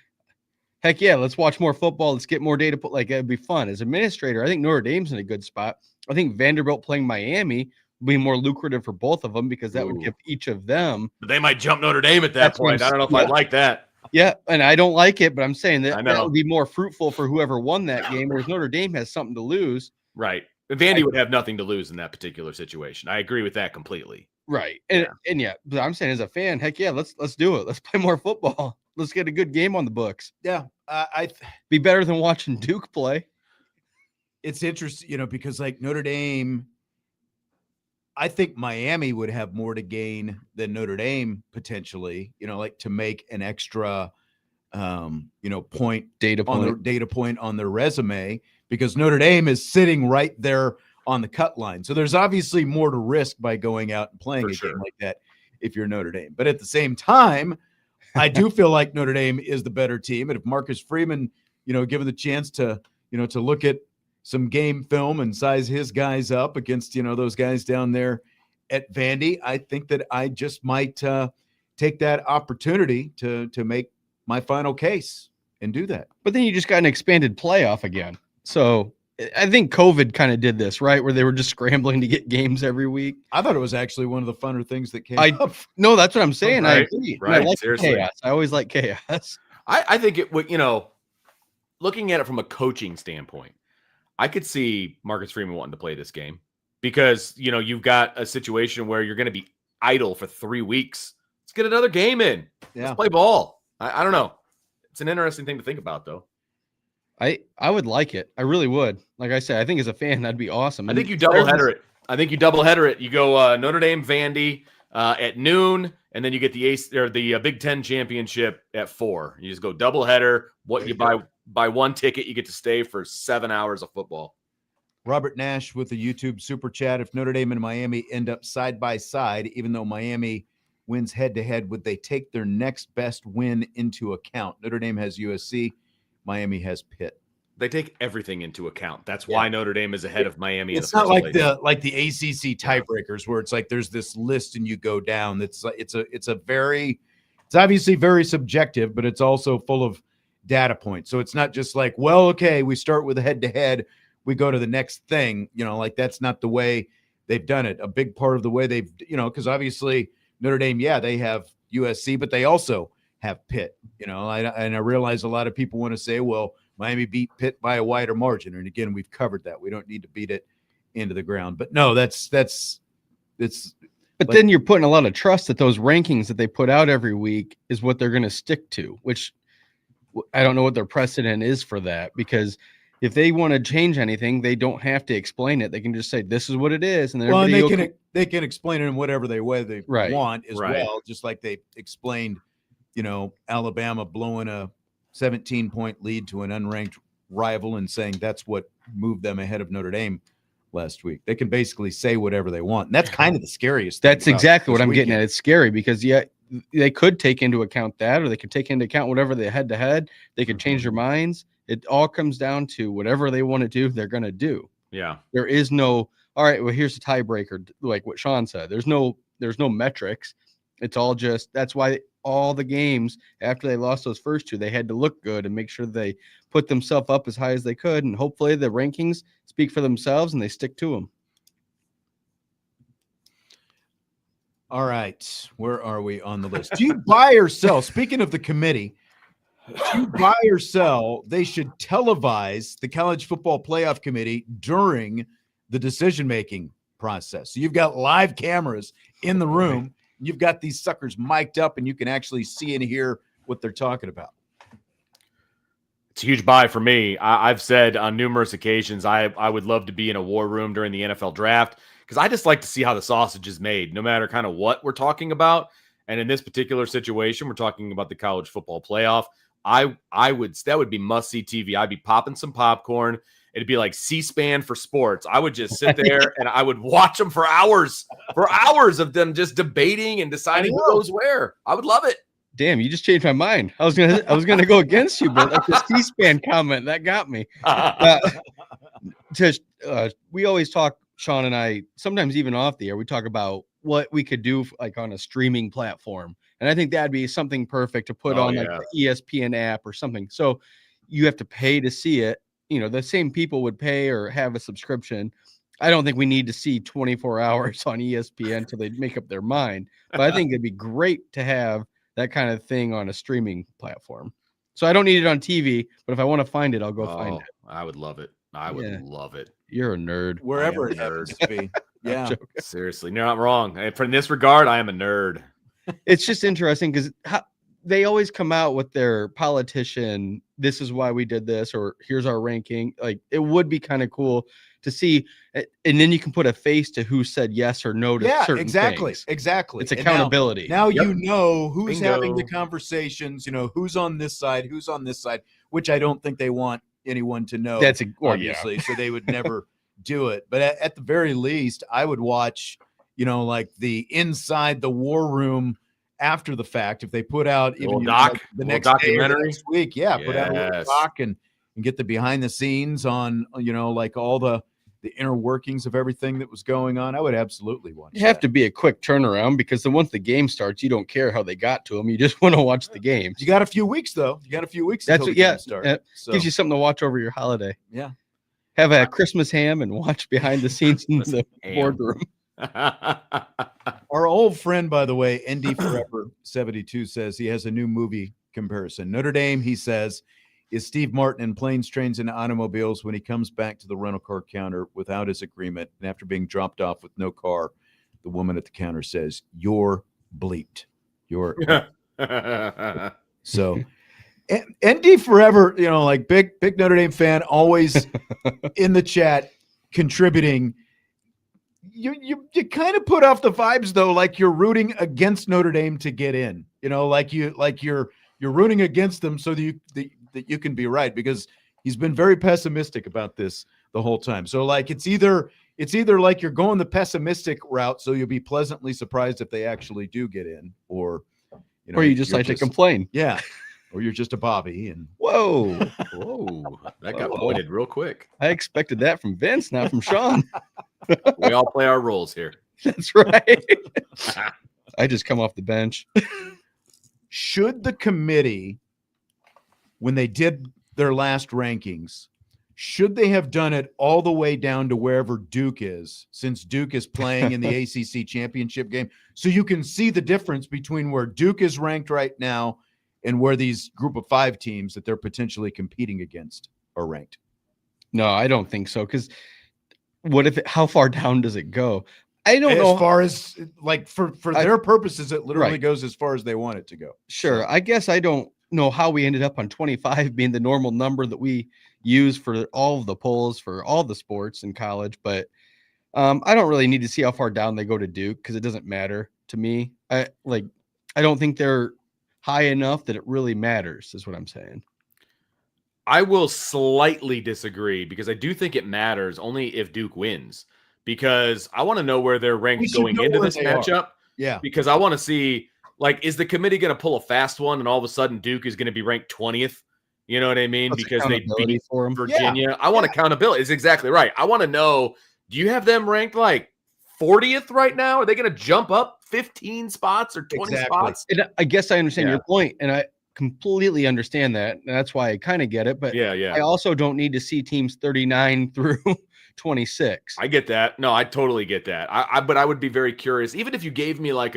heck yeah, let's watch more football. Let's get more data. Like, it'd be fun. As administrator, I think Notre Dame's in a good spot. I think Vanderbilt playing Miami would be more lucrative for both of them because that would give each of them. But they might jump Notre Dame at that point. I don't know if I'd like that. Yeah, and I don't like it, but I'm saying that that would be more fruitful for whoever won that game, whereas Notre Dame has something to lose. Right. Vandy would have nothing to lose in that particular situation. I agree with that completely. Right. And but I'm saying as a fan, heck yeah, let's do it. Let's play more football. Let's get a good game on the books. Yeah. Be better than watching Duke play. It's interesting, because like Notre Dame, I think Miami would have more to gain than Notre Dame potentially, like to make an extra, data point on their resume, because Notre Dame is sitting right there on the cut line. So there's obviously more to risk by going out and playing game like that if you're Notre Dame. But at the same time, I do feel like Notre Dame is the better team. And if Marcus Freeman, given the chance to, to look at some game film and size his guys up against, those guys down there at Vandy, I think that I just might take that opportunity to make my final case and do that. But then you just got an expanded playoff again. So I think COVID kind of did this, right? Where they were just scrambling to get games every week. I thought it was actually one of the funner things that came up. No, that's what I'm saying. Right, I agree. Right. I like Seriously. chaos. I always like chaos. I think it would, looking at it from a coaching standpoint, I could see Marcus Freeman wanting to play this game because, you've got a situation where you're going to be idle for 3 weeks. Let's get another game in. Yeah. Let's play ball. I don't know. It's an interesting thing to think about, though. I would like it. I really would. Like I said, I think as a fan, that'd be awesome. I think you doubleheader it. You go Notre Dame, Vandy at noon, and then you get the Big Ten championship at 4. You just go doubleheader. What you buy one ticket, you get to stay for 7 hours of football. Robert Nash with the YouTube super chat. If Notre Dame and Miami end up side by side, even though Miami wins head to head, would they take their next best win into account? Notre Dame has USC. Miami has Pitt. They take everything into account. That's why Notre Dame is ahead of Miami. It's not like the ACC tiebreakers where it's like there's this list and you go down. It's obviously very subjective, but it's also full of data points. So it's not just like, well, okay, we start with a head to head, we go to the next thing. Like that's not the way they've done it. A big part of the way they've, because obviously Notre Dame, they have USC, but they also have Pitt, and I realize a lot of people want to say, well, Miami beat Pitt by a wider margin. And again, we've covered that. We don't need to beat it into the ground. But no, it's But then you're putting a lot of trust that those rankings that they put out every week is what they're going to stick to, which I don't know what their precedent is for that, because if they want to change anything, they don't have to explain it. They can just say, this is what it is. And then they can explain it in whatever way they want as well, just like they explained, Alabama blowing a 17-point lead to an unranked rival and saying that's what moved them ahead of Notre Dame last week. They can basically say whatever they want. And that's kind of the scariest thing. That's exactly what I'm getting at. It's scary because they could take into account that, or they could take into account whatever they head to head. They could change their minds. It all comes down to whatever they want to do, they're going to do. Yeah. There is no, all right, well, here's the tiebreaker. Like what Sean said, there's no metrics. It's all just, that's why all the games after they lost those first two, they had to look good and make sure they put themselves up as high as they could. And hopefully the rankings speak for themselves and they stick to them. All right. Where are we on the list? Do you buy or sell? Speaking of the committee, do you buy or sell? They should televise the College Football Playoff Committee during the decision-making process. So you've got live cameras in the room. You've got these suckers mic'd up, and you can actually see and hear what they're talking about. It's a huge buy for me. I've said on numerous occasions I would love to be in a war room during the NFL draft because I just like to see how the sausage is made, no matter kind of what we're talking about. And in this particular situation, we're talking about the college football playoff. That would be must-see TV. I'd be popping some popcorn. It'd be like C-SPAN for sports. I would just sit there and I would watch them for hours of them just debating and deciding who goes where. I would love it. Damn, you just changed my mind. I was gonna go against you, but the C-SPAN comment that got me. We always talk, Sean and I, sometimes even off the air, we talk about what we could do like on a streaming platform, and I think that'd be something perfect to put on like the ESPN app or something. So you have to pay to see it. The same people would pay or have a subscription. I don't think we need to see 24 hours on ESPN till they make up their mind. But I think it'd be great to have that kind of thing on a streaming platform. So I don't need it on TV, but if I want to find it, I'll go find it. I would love it. I would love it. You're a nerd. Wherever it happens to be. Yeah. Seriously. No, I'm wrong. In this regard, I am a nerd. It's just interesting because they always come out with their politician, this is why we did this, or here's our ranking. Like, it would be kind of cool to see, and then you can put a face to who said yes or no to certain things. Exactly. It's accountability. Now you know who's having the conversations, who's on this side, which I don't think they want anyone to know. That's obviously, so they would never do it. But at the very least, I would watch, like the inside the war room after the fact. If they put out even the next documentary day or next week, put out a little doc and get the behind the scenes on, like all the inner workings of everything that was going on. I would absolutely watch. You have to be a quick turnaround because once the game starts, you don't care how they got to them. You just want to watch the games. You got a few weeks though. That's what, game starts. So. Gives you something to watch over your holiday. Yeah. Have a Christmas ham and watch behind the scenes in the boardroom. Our old friend, by the way, ND Forever 72 says he has a new movie comparison. Notre Dame, he says, is Steve Martin in Planes, Trains, and Automobiles when he comes back to the rental car counter without his agreement, and after being dropped off with no car, the woman at the counter says, "You're bleeped. You're." So, ND Forever, like big Notre Dame fan, always in the chat contributing. You kind of put off the vibes though, like you're rooting against Notre Dame to get in. Like you're rooting against them so that you can be right, because he's been very pessimistic about this the whole time. So like it's either like you're going the pessimistic route, so you'll be pleasantly surprised if they actually do get in, or you just like to complain. Yeah. Or you're just a Bobby and whoa, that got pointed real quick. I expected that from Vince, not from Sean. We all play our roles here. That's right. I just come off the bench. Should the committee, when they did their last rankings, should they have done it all the way down to wherever Duke is, since Duke is playing in the ACC championship game? So you can see the difference between where Duke is ranked right now and where these group of 5 teams that they're potentially competing against are ranked. No, I don't think so. Because how far down does it go? I don't know. As far as like for their purposes, it literally goes as far as they want it to go. Sure. I guess I don't know how we ended up on 25 being the normal number that we use for all of the polls for all the sports in college. But I don't really need to see how far down they go to Duke because it doesn't matter to me. I don't think they're high enough that it really matters, is what I'm saying. I will slightly disagree because I do think it matters only if Duke wins, because I want to know where they're ranked going into this matchup. Yeah. Because I want to see, like, is the committee going to pull a fast one and all of a sudden Duke is going to be ranked 20th? You know what I mean? That's because they beat for 'em. Virginia. I want accountability. It's exactly right. I want to know, do you have them ranked like 40th right now? Are they going to jump up 15 spots or 20 spots? And I guess I understand your point, and I completely understand that. And that's why I kind of get it. But I also don't need to see teams 39 through 26. I get that. No, I totally get that. But I would be very curious, even if you gave me like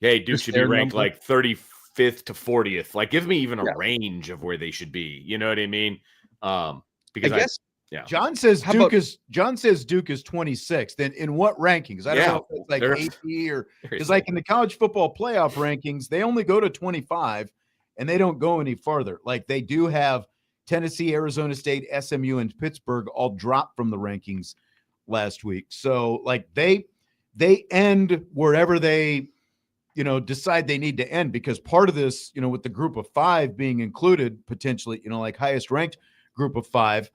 hey, Duke should be ranked like 35th to 40th. Like, give me even a range of where they should be. You know what I mean? Because I guess. Yeah. John says Duke is 26. Then in what rankings? I don't know if it's like AP or because like in the college football playoff rankings, they only go to 25 and they don't go any farther. Like they do have Tennessee, Arizona State, SMU, and Pittsburgh all dropped from the rankings last week. So like they end wherever they decide they need to end, because part of this, with the group of 5 being included potentially, like highest ranked group of 5.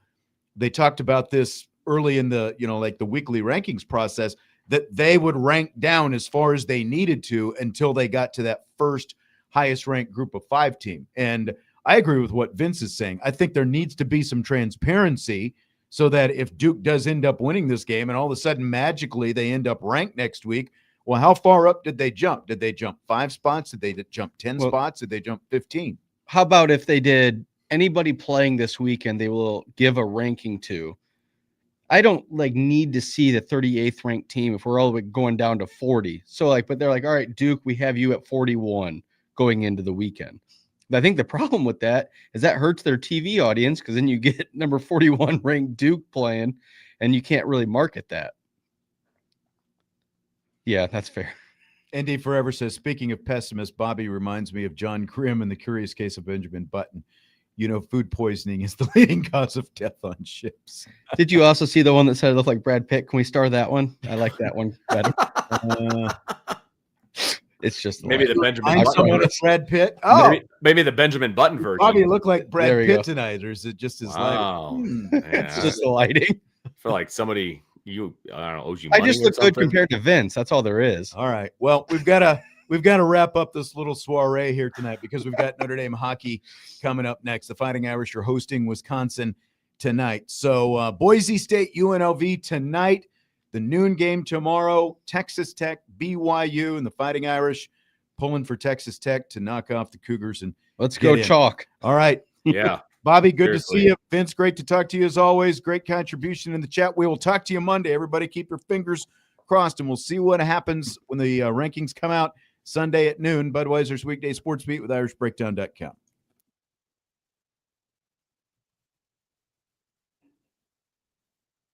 They talked about this early in the, like the weekly rankings process, that they would rank down as far as they needed to until they got to that first highest ranked group of 5 team. And I agree with what Vince is saying. I think there needs to be some transparency so that if Duke does end up winning this game and all of a sudden magically they end up ranked next week, well, how far up did they jump? Did they jump 5 spots? Did they jump 10 spots? Did they jump 15? How about if they did anybody playing this weekend, they will give a ranking to? I don't need to see the 38th ranked team if we're all the way going down to 40. So but they're like, all right, Duke, we have you at 41 going into the weekend. But I think the problem with that is that hurts their TV audience, because then you get number 41 ranked Duke playing and you can't really market that. Yeah, that's fair. ND Forever says, speaking of pessimists, Bobby reminds me of John Grimm in The Curious Case of Benjamin Button. Food poisoning is the leading cause of death on ships. Did you also see the one that said it looked like Brad Pitt? Can we star that one? I like that one better. It's just maybe the Benjamin Button. Brad Pitt. Oh, maybe the Benjamin Button version. Bobby look like Brad Pitt tonight, or is it just his lighting? It's just the lighting. I feel like somebody owes you money. I just look good compared to Vince. That's all there is. All right. Well, we've got to wrap up this little soiree here tonight because we've got Notre Dame hockey coming up next. The Fighting Irish are hosting Wisconsin tonight. So Boise State, UNLV tonight. The noon game tomorrow, Texas Tech, BYU, and the Fighting Irish pulling for Texas Tech to knock off the Cougars. And let's go chalk. All right. Yeah. Bobby, good to see you. Vince, great to talk to you as always. Great contribution in the chat. We will talk to you Monday. Everybody keep your fingers crossed, and we'll see what happens when the rankings come out Sunday at noon. Budweiser's Weekday Sports Beat with IrishBreakdown.com.